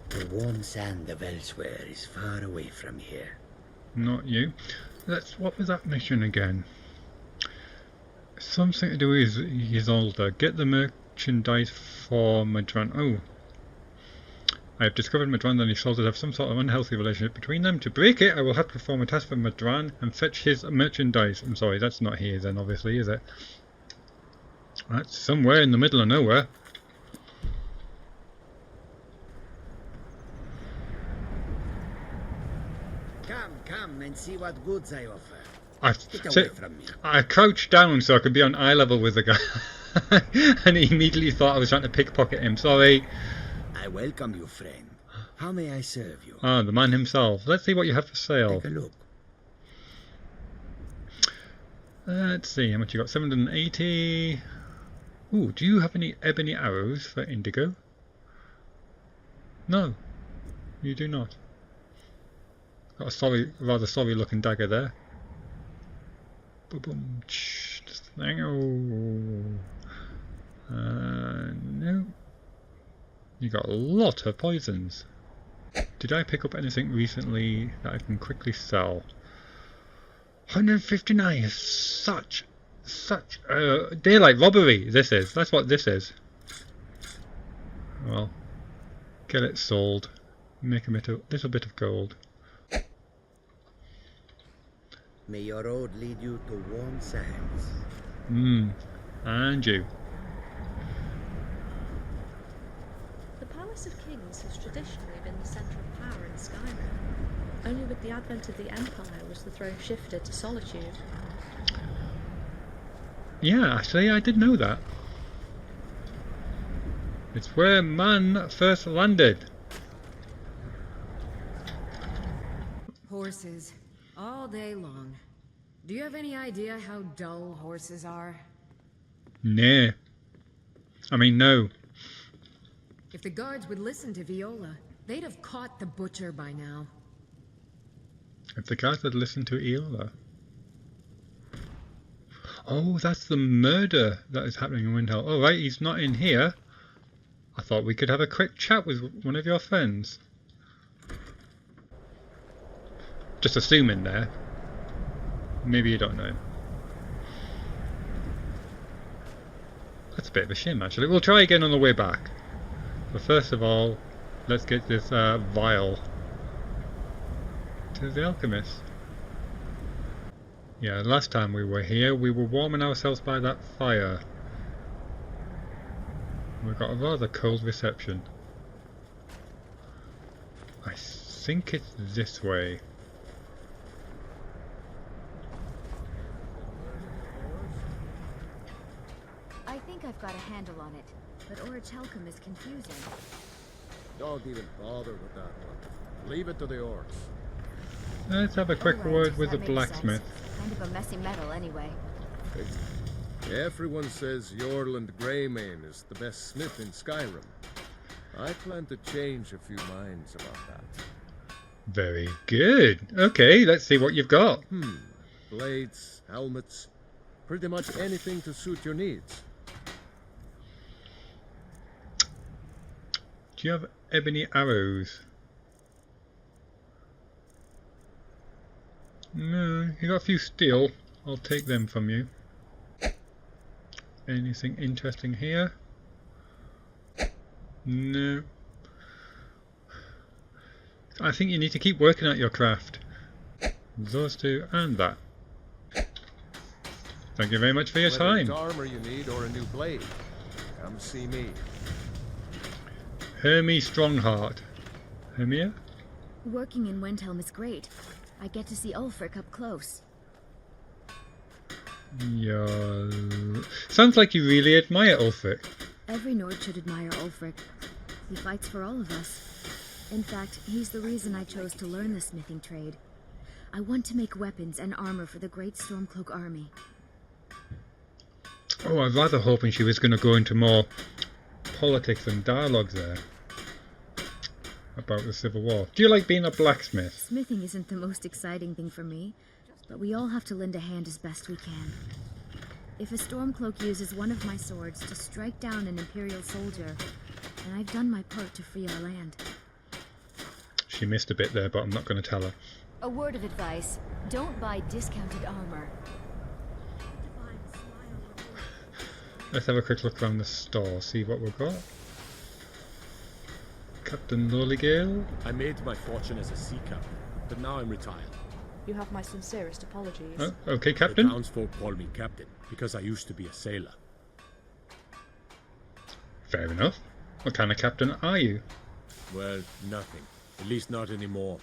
The warm sand of elsewhere is far away from here. Not you. What was that mission again? Something to do with Isolde. Get the merchandise for Madran. Oh. I have discovered Madran and Isolde have some sort of unhealthy relationship between them. To break it, I will have to perform a task for Madran and fetch his merchandise. I'm sorry, that's not here then, obviously, is it? That's somewhere in the middle of nowhere. Come and see what goods I offer. Get away from me. I crouched down so I could be on eye level with the guy. And he immediately thought I was trying to pickpocket him. Sorry. I welcome you, friend. How may I serve you? Ah, the man himself. Let's see what you have for sale. Take a look. Let's see, how much you got? 780. Ooh, do you have any ebony arrows for indigo? No, you do not. Got a rather sorry looking dagger there. Boom, boom, no. You got a lot of poisons. Did I pick up anything recently that I can quickly sell? 159 is such daylight robbery. That's what this is. Well, get it sold. Make a little bit of gold. May your road lead you to warm sands. And you. The Palace of Kings has traditionally been the centre of power in Skyrim. Only with the advent of the Empire was the throne shifted to solitude. Yeah, actually, I did know that. It's where man first landed. Horses. All day long. Do you have any idea how dull horses are? Nah. I mean, no. If the guards would listen to Viola, they'd have caught the butcher by now. If the guys had listened to Eola. Oh, that's the murder that is happening in Windhelm. Oh, right, he's not in here. I thought we could have a quick chat with one of your friends. Just assuming there. Maybe you don't know. That's a bit of a shame, actually. We'll try again on the way back. But first of all, let's get this vial to the alchemist. Yeah, last time we were here, we were warming ourselves by that fire. We got a rather cold reception. I think it's this way. I think I've got a handle on it, but Orichalcum is confusing. Don't even bother with that one. Leave it to the orcs. Let's have a quick word with the blacksmith. Kind of a messy metal anyway. Everyone says Jorland Greymane is the best smith in Skyrim. I plan to change a few minds about that. Very good. Okay, let's see what you've got. Blades, helmets, pretty much anything to suit your needs. Do you have ebony arrows? No, you got a few steel. I'll take them from you. Anything interesting here? No. I think you need to keep working at your craft. Those two and that. Thank you very much for your time. Whether it's armor you need or a new blade, come see me. Hermy Strongheart. Raimyr? Working in Windhelm is great. I get to see Ulfric up close. Yeah. Sounds like you really admire Ulfric. Every Nord should admire Ulfric. He fights for all of us. In fact, he's the reason I chose to learn the smithing trade. I want to make weapons and armor for the great Stormcloak army. Oh, I was rather hoping she was going to go into more politics and dialogues there about the Civil War. Do you like being a blacksmith? Smithing isn't the most exciting thing for me, but we all have to lend a hand as best we can. If a Stormcloak uses one of my swords to strike down an Imperial soldier, then I've done my part to free our land. She missed a bit there, but I'm not going to tell her. A word of advice, don't buy discounted armor. Let's have a quick look around the store, see what we've got. Captain Lolligale. I made my fortune as a sea captain, but now I'm retired. You have my sincerest apologies. Oh, okay, Captain. The townsfolk call me captain because I used to be a sailor. Fair enough. What kind of captain are you? Well, nothing. At least not anymore.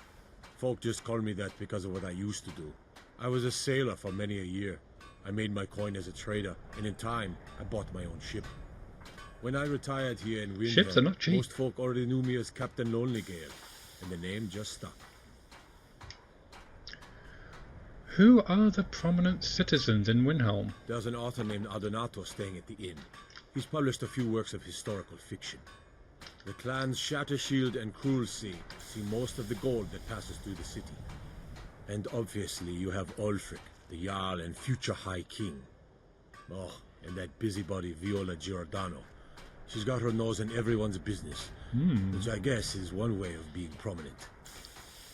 Folk just call me that because of what I used to do. I was a sailor for many a year. I made my coin as a trader, and in time, I bought my own ship. When I retired here in Windhelm, ships are not cheap. Most folk already knew me as Captain Lonelygale, and the name just stuck. Who are the prominent citizens in Windhelm? There's an author named Adonato staying at the inn. He's published a few works of historical fiction. The clans Shattershield and Cruelsea see most of the gold that passes through the city. And obviously you have Ulfric, the Jarl and future High King. Oh, and that busybody Viola Giordano. She's got her nose in everyone's business, which I guess is one way of being prominent.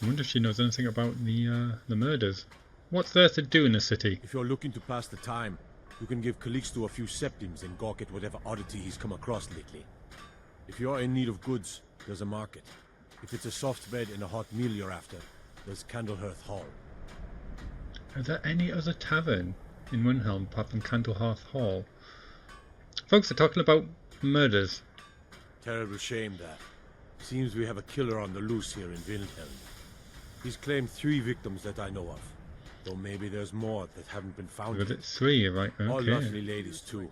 I wonder if she knows anything about the murders. What's there to do in the city? If you're looking to pass the time, you can give Calixto a few Septims and gawk at whatever oddity he's come across lately. If you're in need of goods, there's a market. If it's a soft bed and a hot meal you're after, there's Candlehearth Hall. Are there any other tavern in Windhelm apart from Candlehearth Hall? Folks are talking about murders. Terrible shame that. Seems we have a killer on the loose here in Windhelm. He's claimed 3 victims that I know of. Though maybe there's more that haven't been found Was yet. it 3, right? Okay. All lovely ladies too.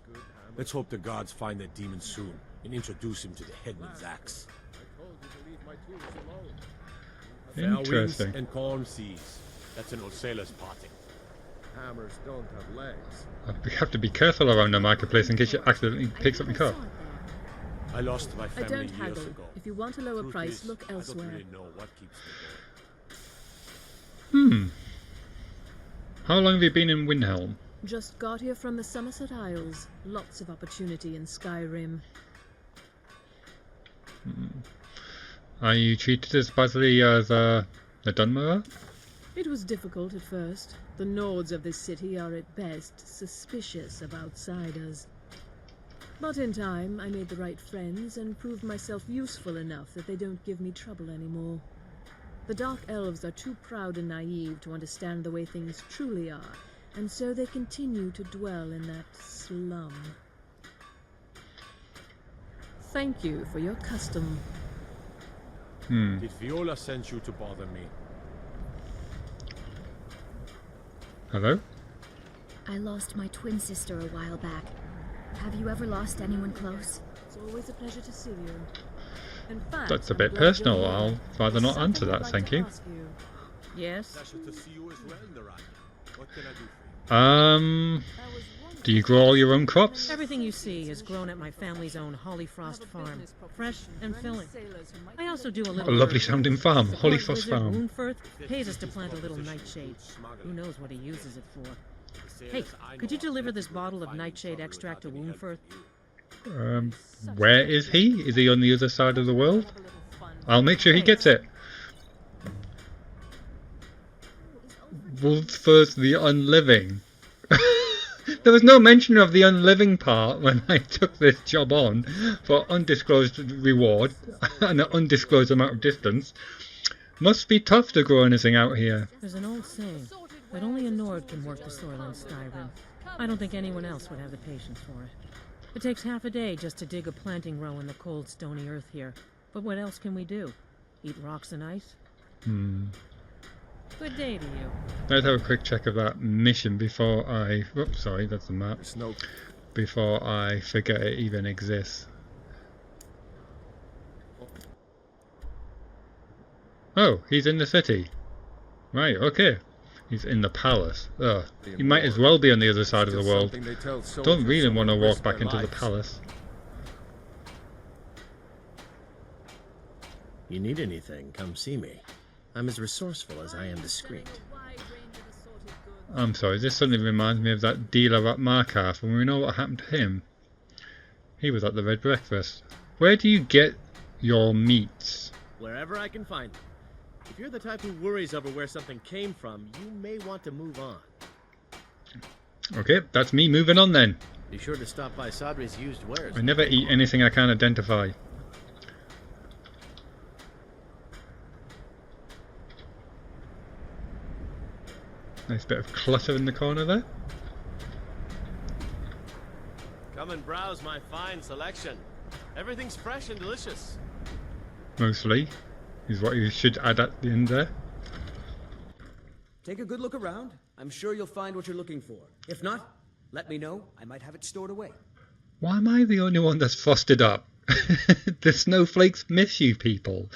Let's hope the gods find that demon soon and introduce him to the headman's axe. Fair winds Interesting. and calm seas. That's an old sailor's parting. Hammers don't have legs. We have to be careful around the marketplace in case she accidentally picks up your car. I lost my I family don't years haggle. ago. If you want a lower Truth price, is, look I elsewhere. don't really know what keeps me going. How long have you been in Windhelm? Just got here from the Somerset Isles. Lots of opportunity in Skyrim. Are you treated as badly as the Dunmer? It was difficult at first. The Nords of this city are at best suspicious of outsiders. But in time, I made the right friends and proved myself useful enough that they don't give me trouble anymore. The Dark Elves are too proud and naive to understand the way things truly are, and so they continue to dwell in that slum. Thank you for your custom. Did Viola send you to bother me? Hello? I lost my twin sister a while back. Have you ever lost anyone close? It's always a pleasure to see you. In fact, That's a I'm bit glad you're personal. here. I'll rather not There's answer something that, I'd like thank to you. ask Yes? Pleasure to see you as well, Narayan. What can I do for you? Do you grow all your own crops? Everything you see is grown at my family's own Hollyfrost farm, fresh and filling. I also do a little A lovely work. sounding farm, The court Hollyfrost wizard, farm. Woundfirth, pays us to plant a little nightshade. Who knows what he uses it for? Hey, could you deliver this bottle of nightshade extract to Woundfirth? Where is he? Is he on the other side of the world? I'll make sure he gets it. Wolfsfirth the Unliving. There was no mention of the unliving part when I took this job on for undisclosed reward and an undisclosed amount of distance. Must be tough to grow anything out here. There's an old saying that only a Nord can work the soil in Skyrim. I don't think anyone else would have the patience for it. It takes half a day just to dig a planting row in the cold, stony earth here. But what else can we do? Eat rocks and ice? Good day to you. Let's have a quick check of that mission before I... Oops, sorry, that's the map. Before I forget it even exists. Oh, he's in the city. Right, okay. He's in the palace. Ugh. He might as well be on the other side of the world. Don't really want to walk back into the palace. You need anything, come see me. I'm as resourceful as I am discreet. I'm sorry, this suddenly reminds me of that dealer at Markarth, and we know what happened to him. He was at the Red Breakfast. Where do you get your meats? Wherever I can find them. If you're the type who worries over where something came from, you may want to move on. Okay, that's me moving on then. Be sure to stop by Sadri's used wares. I never eat anything I can't identify. Nice bit of clutter in the corner there. Come and browse my fine selection. Everything's fresh and delicious. Mostly is what you should add at the end there. Take a good look around. I'm sure you'll find what you're looking for. If not, let me know. I might have it stored away. Why am I the only one that's frosted up? The snowflakes miss you people.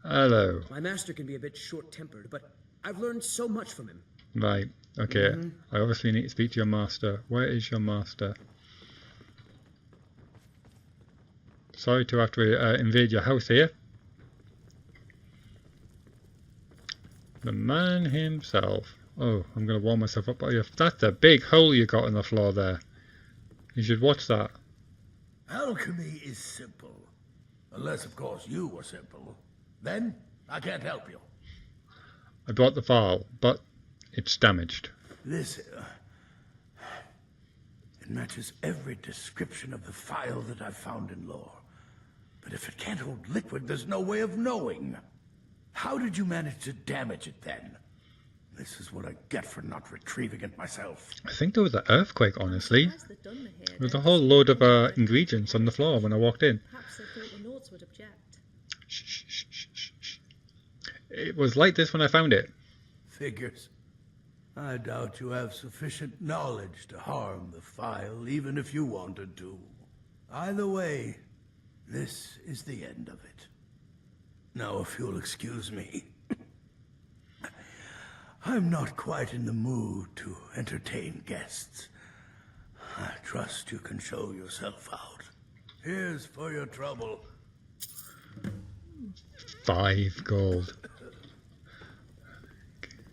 Hello. My master can be a bit short-tempered, but I've learned so much from him. Right, okay. I obviously need to speak to your master. Where is your master? Sorry to have to invade your house here. The man himself. Oh, I'm going to warm myself up. That's a big hole you got in the floor there. You should watch that. Alchemy is simple. Unless, of course, you were simple. Then, I can't help you. I brought the vial, but it's damaged. This, it matches every description of the phial that I've found in lore. But if it can't hold liquid, there's no way of knowing. How did you manage to damage it then? This is what I get for not retrieving it myself. I think there was an earthquake, honestly. There was a whole load of ingredients on the floor when I walked in. Perhaps they thought the Nords would object. Shh, shh, shh, shh, shh, shh. It was like this when I found it. Figures. I doubt you have sufficient knowledge to harm the phial, even if you wanted to. Either way, this is the end of it. Now, if you'll excuse me, I'm not quite in the mood to entertain guests. I trust you can show yourself out. Here's for your trouble. 5 gold.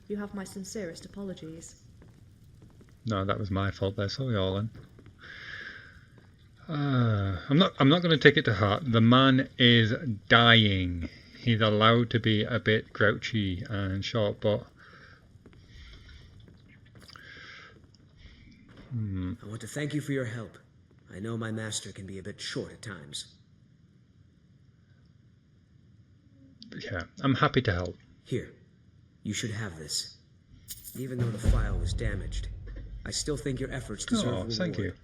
You have my sincerest apologies. No, that was my fault there. Sorry, Orlan. I'm not going to take it to heart. The man is dying. He's allowed to be a bit grouchy and short, but I want to thank you for your help. I know my master can be a bit short at times. Yeah, I'm happy to help. Here, you should have this. Even though the phial was damaged, I still think your efforts deserve a reward. Thank you.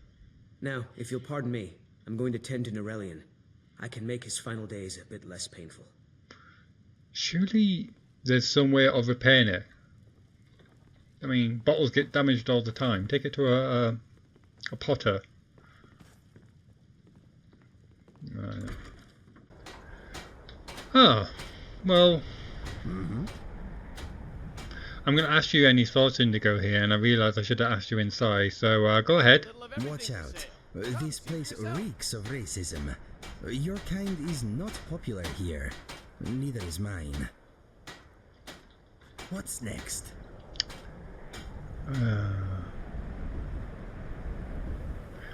Now, if you'll pardon me, I'm going to tend to Uriel. I can make his final days a bit less painful. Surely there's some way of repairing it. I mean, bottles get damaged all the time. Take it to a potter. Oh, well. I'm going to ask you any thoughts, Indigo, here, and I realise I should have asked you inside, so go ahead. Watch out. This place reeks of racism. Your kind is not popular here. Neither is mine. What's next?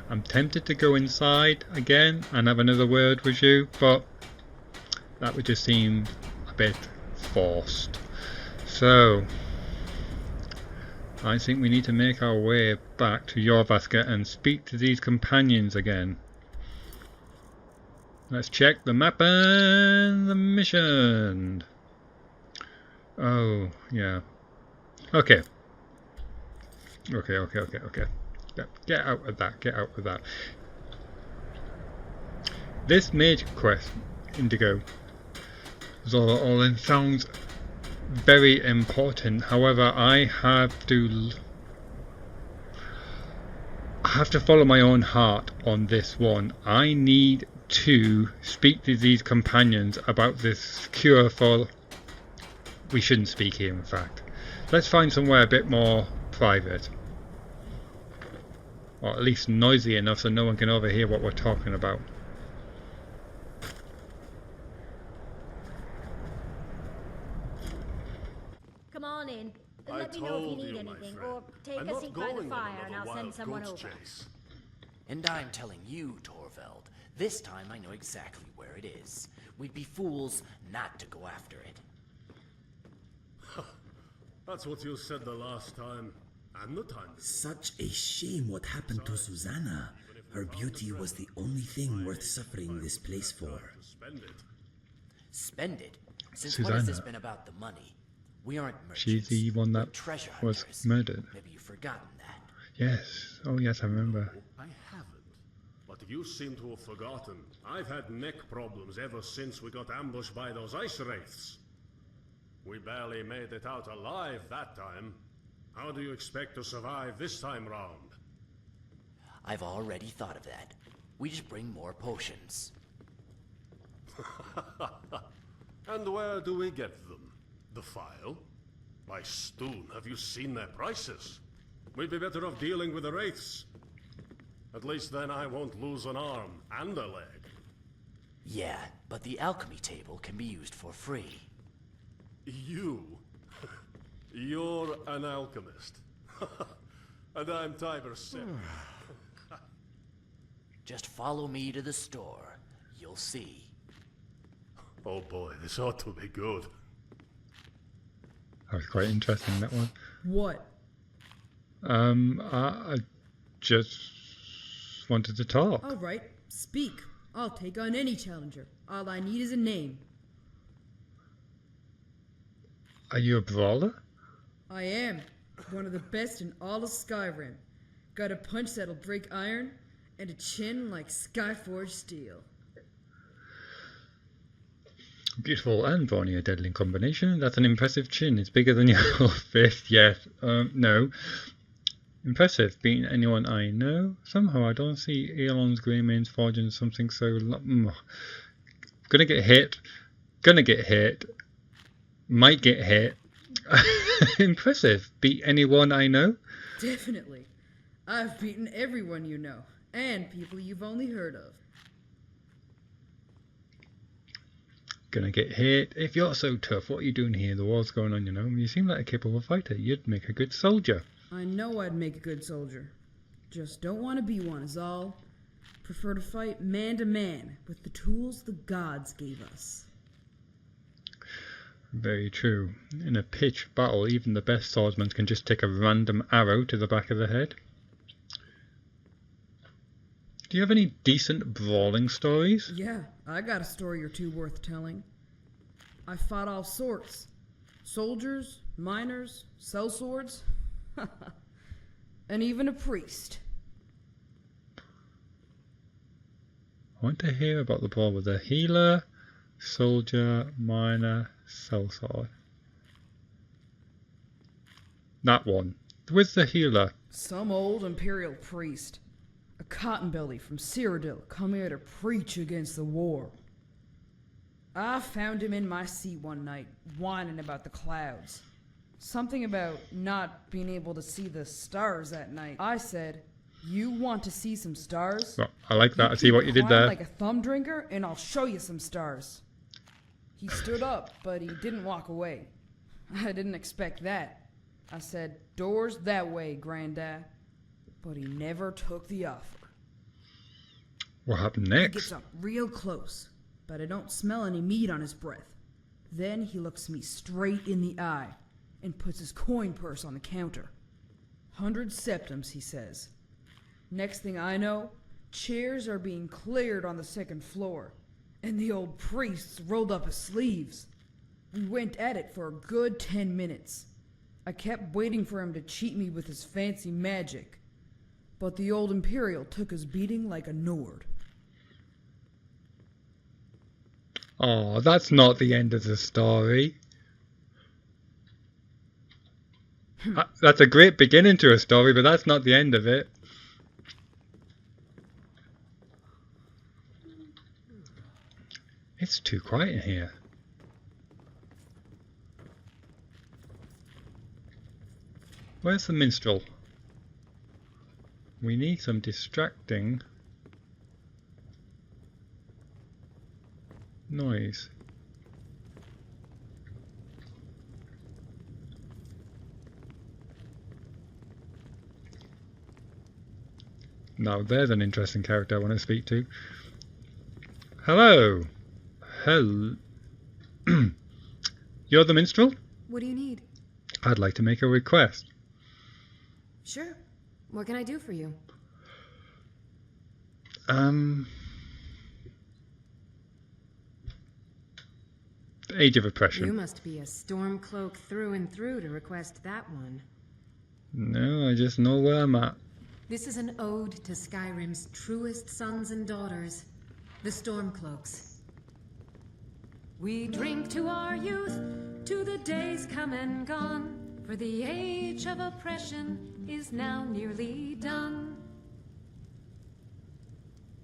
I'm tempted to go inside again and have another word with you, but that would just seem a bit forced. So I think we need to make our way back to Jorrvaskr and speak to these companions again. Let's check the map and the mission. Oh, yeah. Okay. Okay. Get out of that. This major quest, Indigo, all sounds very important. However, I have have to follow my own heart on this one. I need to speak to these companions about this cure for... We shouldn't speak here, in fact. Let's find somewhere a bit more private. Or at least noisy enough so no one can overhear what we're talking about. Come on in. Let me know if you need anything, or take a seat by the fire and I'll send someone over. And I'm telling you, Torvald, this time I know exactly where it is. We'd be fools not to go after it. That's what you said the last time, and the time before. Such a shame what happened to Susanna. Her beauty was the only thing worth suffering this place for. Spend it. Spend it? Since Susanna. when has this been about the money? We aren't merchants. She's the one that treasure was hunters. murdered. Maybe you've forgotten that. Yes. Oh yes, I remember. I haven't. But you seem to have forgotten. I've had neck problems ever since we got ambushed by those ice wraiths. We barely made it out alive that time. How do you expect to survive this time round? I've already thought of that. We just bring more potions. And where do we get them? The Phial? My Stoon, have you seen their prices? We'd be better off dealing with the wraiths. At least then I won't lose an arm and a leg. Yeah, but the alchemy table can be used for free. You? You're an alchemist. And I'm Tiber Septim. Just follow me to the store. You'll see. Oh boy, this ought to be good. That was quite interesting, that one. What? I just wanted to talk. Alright, speak. I'll take on any challenger. All I need is a name. Are you a brawler? I am. One of the best in all of Skyrim. Got a punch that'll break iron, and a chin like Skyforged steel. Beautiful and brawny, a deadly combination. That's an impressive chin. It's bigger than your fist. Yes. No. Impressive. Beating anyone I know. Somehow I don't see Aeolon's Greymane's forging something so... Gonna get hit. Gonna get hit. Might get hit. Impressive. Beat anyone I know? Definitely. I've beaten everyone you know, and people you've only heard of. Gonna get hit. If you're so tough, what are you doing here? The war's going on, you know. You seem like a capable fighter. You'd make a good soldier. I know I'd make a good soldier. Just don't want to be one is all. Prefer to fight man to man with the tools the gods gave us. Very true. In a pitched battle, even the best swordsman can just take a random arrow to the back of the head. Do you have any decent brawling stories? Yeah, I got a story or two worth telling. I fought all sorts. Soldiers, miners, sellswords, and even a priest. I want to hear about the brawl with a healer, soldier, miner, sellsword. That one. With the healer. Some old imperial priest. A cotton belly from Cyrodiil come here to preach against the war. I found him in my seat one night, whining about the clouds. Something about not being able to see the stars that night. I said, "You want to see some stars? Well, I like that. I see keep what you did crying there. like a thumb drinker, and I'll show you some stars." He stood up, but he didn't walk away. I didn't expect that. I said, "Doors that way, Grandad." But he never took the offer. What happened He next? gets up real close, but I don't smell any meat on his breath. Then he looks me straight in the eye and puts his coin purse on the counter. 100 septims, he says. Next thing I know, chairs are being cleared on the second floor, and the old priest's rolled up his sleeves. We went at it for a good 10 minutes. I kept waiting for him to cheat me with his fancy magic, but the old Imperial took his beating like a Nord. Oh, that's not the end of the story. That's a great beginning to a story, but that's not the end of it. It's too quiet in here. Where's the minstrel? We need some distracting noise. Now there's an interesting character I want to speak to. Hello. You're the minstrel? What do you need? I'd like to make a request. Sure. What can I do for you? Age of Oppression. You must be a Stormcloak through and through to request that one. No, I just know where I'm at. This is an ode to Skyrim's truest sons and daughters, the Stormcloaks. We drink to our youth, to the days come and gone, for the age of oppression is now nearly done.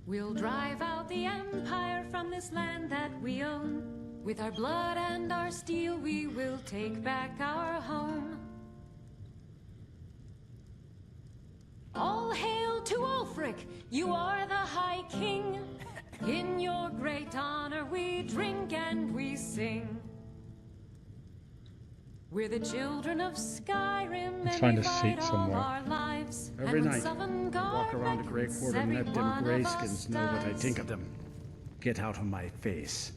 We'll drive out the Empire from this land that we own. With our blood and our steel we will take back our home. All hail to Ulfric, you are the High King. In your great honor we drink and we sing. We're the children of Skyrim and Find we a fight seat all somewhere. our lives. Every And when night, Sovngarde I walk around the Grey Quarter and let them every one of us greyskins know what I does. think of them. Get out of my face.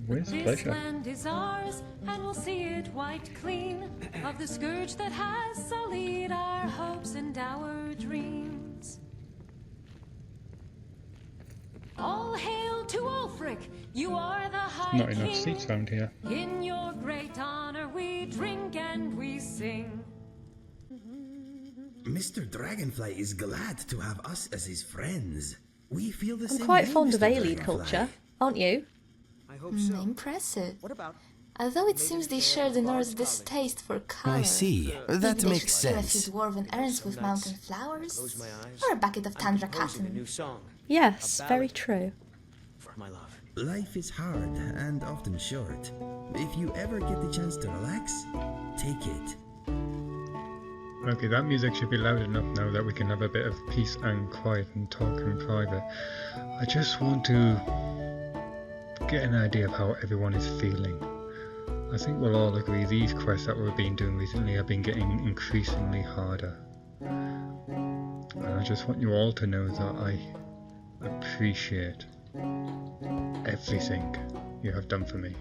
Where's This pleasure? land is ours, and we'll see it wiped clean of the scourge that has sullied our hopes and our dreams. All hail to Ulfric, you are the High Not King. enough seats around here. In your great honor we drink and we sing. Mr. Dragonfly is glad to have us as his friends. We feel the I'm same quite way, fond of Mr. Aelid Dragonfly. culture, aren't you? I hope so. Impressive. What about? Although it seems they share the North's distaste for color. I see. That Maybe they makes should fill a sense. few dwarven errands with mountain flowers, or a bucket of tundra cotton. Yes, very true. For my love. Life is hard and often short. If you ever get the chance to relax, take it. Okay, that music should be loud enough now that we can have a bit of peace and quiet and talk in private. I just want to get an idea of how everyone is feeling. I think we'll all agree these quests that we've been doing recently have been getting increasingly harder. And I just want you all to know that I appreciate everything you have done for me.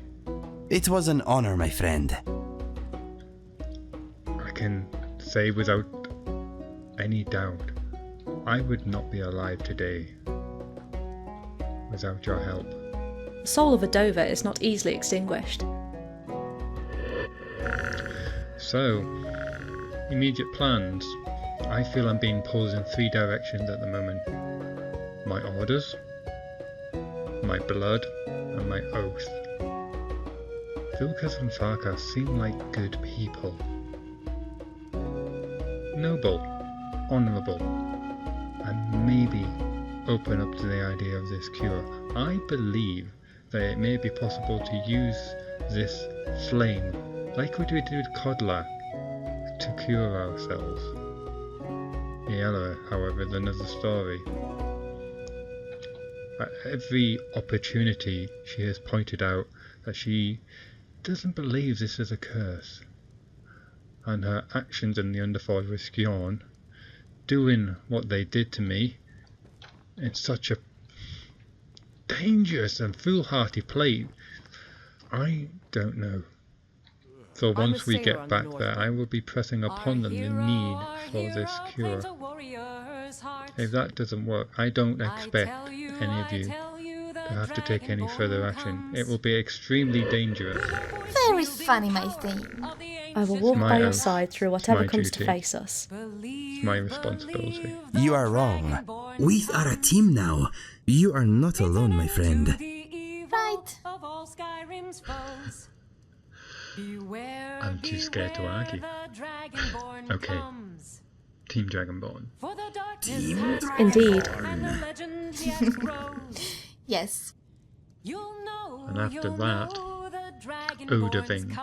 It was an honor, my friend. I can say without any doubt, I would not be alive today without your help. The soul of a Dover is not easily extinguished. So, immediate plans. I feel I'm being pulled in 3 directions at the moment. My orders, my blood, and my oath. Vilkas and Farkas seem like good people. Noble, honourable, and maybe open up to the idea of this cure. I believe that it may be possible to use this flame, like we did with Kodla, to cure ourselves. Uriel, however, is another story. At every opportunity she has pointed out that she doesn't believe this is a curse, and her actions in the Underforge with Skjorn, doing what they did to me in such a dangerous and foolhardy play, I don't know. So once we get back there, I will be pressing upon them the need for this cure. If that doesn't work, I don't expect any of you to have to take any further action. It will be extremely dangerous. Very funny, my thing. I will walk My by your oath. side through It's whatever my comes to duty. face us. It's my responsibility. You are wrong. We are a team now. You are not alone, my friend. Right. I'm too scared to argue. Okay. Team Dragonborn. Indeed. Yes. And after that, Odoving.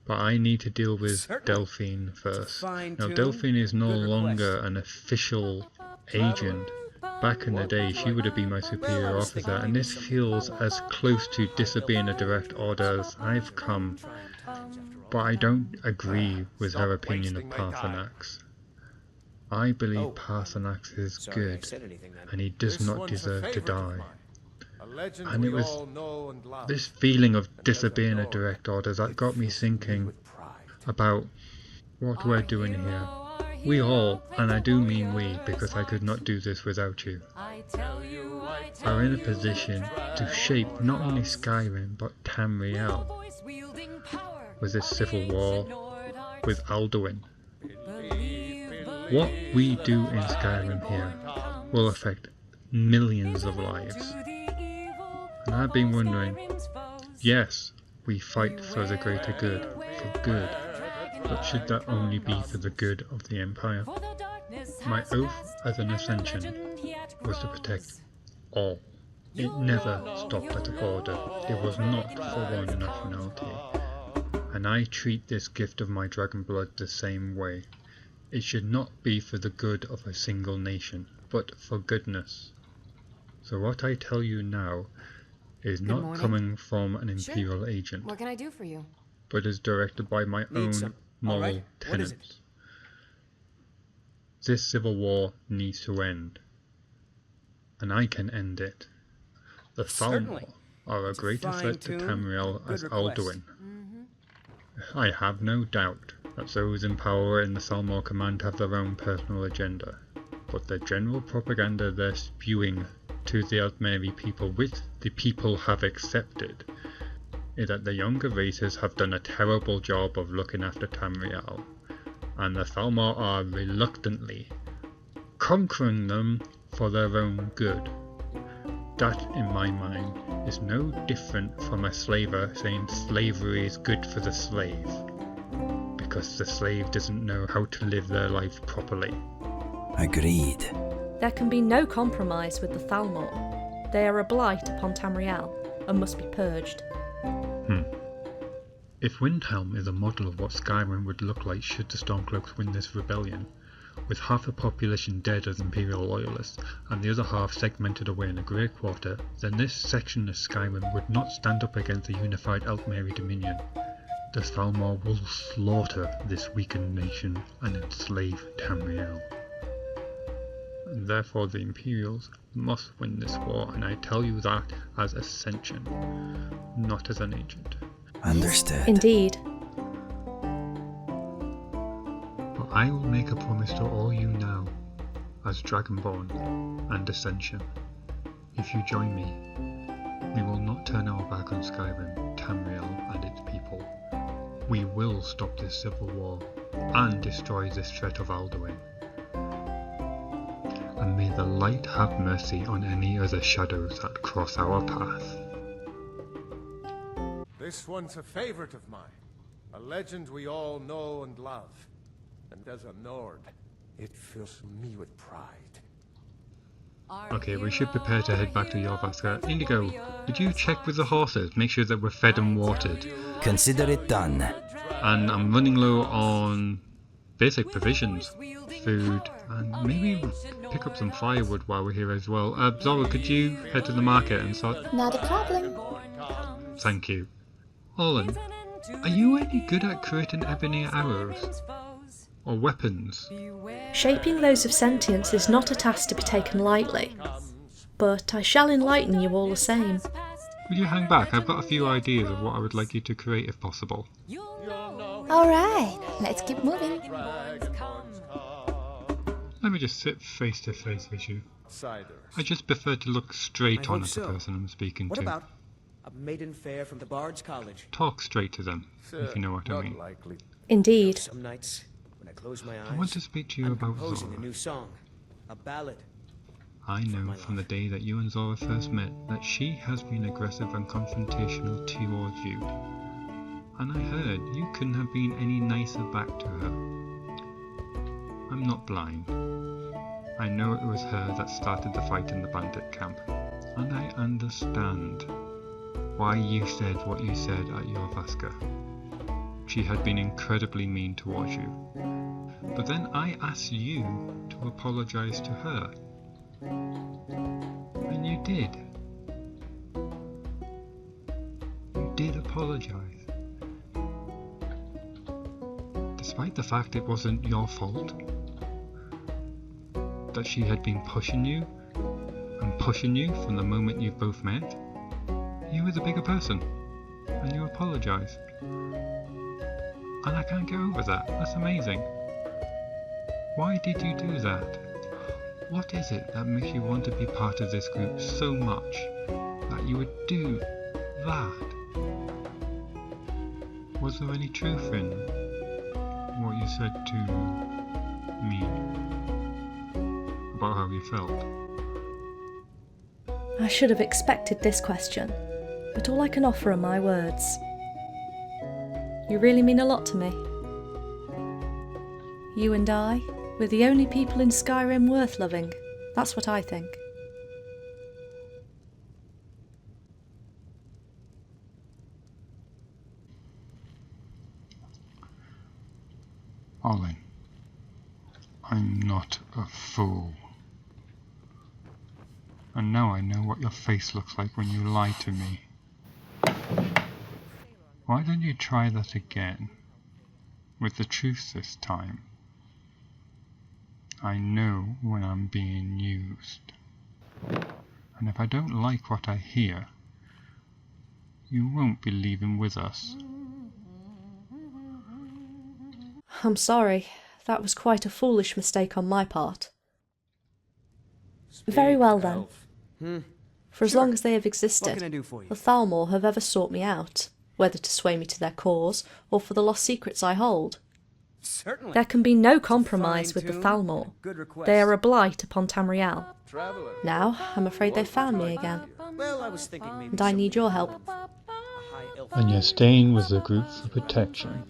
But I need to deal with Delphine first. Now Delphine is no longer an official agent. Back in the day she would have been my superior officer, and this feels as close to disobeying a direct order as I've come. But I don't agree with her opinion of Paarthurnax. I believe Paarthurnax is good, and he does not deserve to die. And it was this feeling of disobeying a direct order that got me thinking about what we're doing here. We all, and I do mean we, because I could not do this without you, are in a position to shape not only Skyrim but Tamriel, with this civil war, with Alduin. What we do in Skyrim here will affect millions of lives. And I've been wondering, yes, we fight for the greater good, for good, but should that only be for the good of the Empire? My oath as an Ascension was to protect all. It never stopped at a border. It was not for one nationality. And I treat this gift of my dragon blood the same way. It should not be for the good of a single nation, but for goodness. So what I tell you now is not coming from an Imperial agent. What can I do for you? But is directed by my own moral tenets. This civil war needs to end. And I can end it. The Thalmor are a greater threat to Tamriel as Alduin. I have no doubt that those in power in the Thalmor command have their own personal agenda, but the general propaganda they're spewing to the Aldmeri people, which the people have accepted, is that the younger races have done a terrible job of looking after Tamriel, and the Thalmor are reluctantly conquering them for their own good. That, in my mind, is no different from a slaver saying slavery is good for the slave, because the slave doesn't know how to live their life properly. Agreed. There can be no compromise with the Thalmor. They are a blight upon Tamriel and must be purged. If Windhelm is a model of what Skyrim would look like should the Stormcloaks win this rebellion, with half the population dead as Imperial loyalists and the other half segmented away in a grey quarter, then this section of Skyrim would not stand up against the unified Aldmeri Dominion. The Thalmor will slaughter this weakened nation and enslave Tamriel. And therefore the Imperials must win this war, and I tell you that as Ascension, not as an agent. Understood. Indeed. But I will make a promise to all you now, as Dragonborn and Ascension. If you join me, we will not turn our back on Skyrim, Tamriel and its people. We will stop this civil war and destroy this threat of Alduin. And may the light have mercy on any other shadows that cross our path. This one's a favorite of mine. A legend we all know and love. And as a Nord, it fills me with pride. Okay, we should prepare to head back to Jorrvaskr. Indigo, did you check with the horses? Make sure that we're fed and watered. Consider it done. And I'm running low on basic provisions, food, and maybe pick up some firewood while we're here as well. Zora, could you head to the market and sort? Not a problem. Thank you. Orlan, are you any good at creating ebony arrows? Or weapons? Shaping those of sentience is not a task to be taken lightly, but I shall enlighten you all the same. Will you hang back? I've got a few ideas of what I would like you to create if possible. Alright, let's keep moving. Let me just sit face to face with you. I just prefer to look straight on at the person I'm speaking What to. about a maiden fair from the Bard's College? Talk straight to them, if you know what I mean. Indeed. Some nights, when I close my eyes, I want to speak to you I'm about composing Zora. a new song, a ballad. I know from the day that you and Zora first met that she has been aggressive and confrontational towards you. And I heard you couldn't have been any nicer back to her. I'm not blind. I know it was her that started the fight in the bandit camp. And I understand why you said what you said at Yorvaska. She had been incredibly mean towards you. But then I asked you to apologise to her. And you did. You did apologise. Despite the fact it wasn't your fault. That she had been pushing you and pushing you from the moment you both met. You were the bigger person. And you apologised. And I can't get over that. That's amazing. Why did you do that? What is it that makes you want to be part of this group so much that you would do that? Was there any truth in what you said to me about how you felt? I should have expected this question, but all I can offer are my words. You really mean a lot to me. You and I, we're the only people in Skyrim worth loving. That's what I think. Olin, I'm not a fool. And now I know what your face looks like when you lie to me. Why don't you try that again? With the truth this time. I know when I'm being used. And if I don't like what I hear, you won't be leaving with us. I'm sorry. That was quite a foolish mistake on my part. Very well then. For as long as they have existed, the Thalmor have ever sought me out, whether to sway me to their cause or for the lost secrets I hold. Certainly. There can be no compromise with the Thalmor. They are a blight upon Tamriel. Now, I'm afraid they've found me again. Well, I was thinking maybe And I need your help. And you're staying with the group for protection.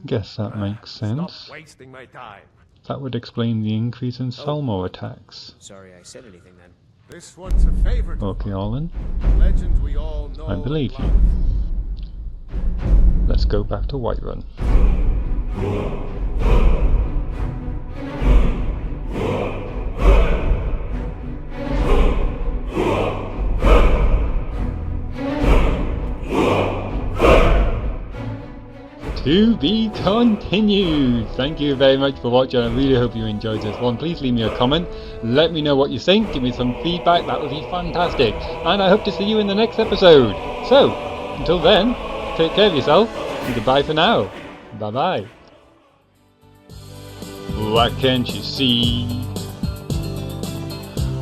Guess that makes sense. That would explain the increase in Thalmor attacks. Sorry I said anything then. This one's a favorite. Okay, Olin. Legend we all know. I believe you. Let's go back to Whiterun. To be continued. Thank you very much for watching. I really hope you enjoyed this one. Please leave me a comment. Let me know what you think. Give me some feedback. That would be fantastic. And I hope to see you in the next episode. So, until then, take care of yourself. And goodbye for now. Bye bye. Why can't you see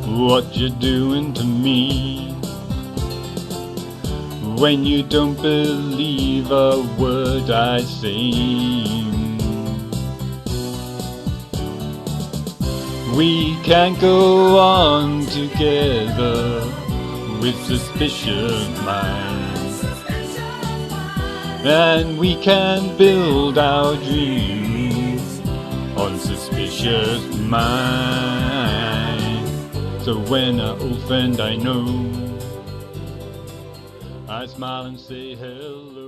what you're doing to me? When you don't believe a word I say, we can't go on together with suspicious minds, and we can build our dreams on suspicious minds. So when an old friend I know, I smile and say hello.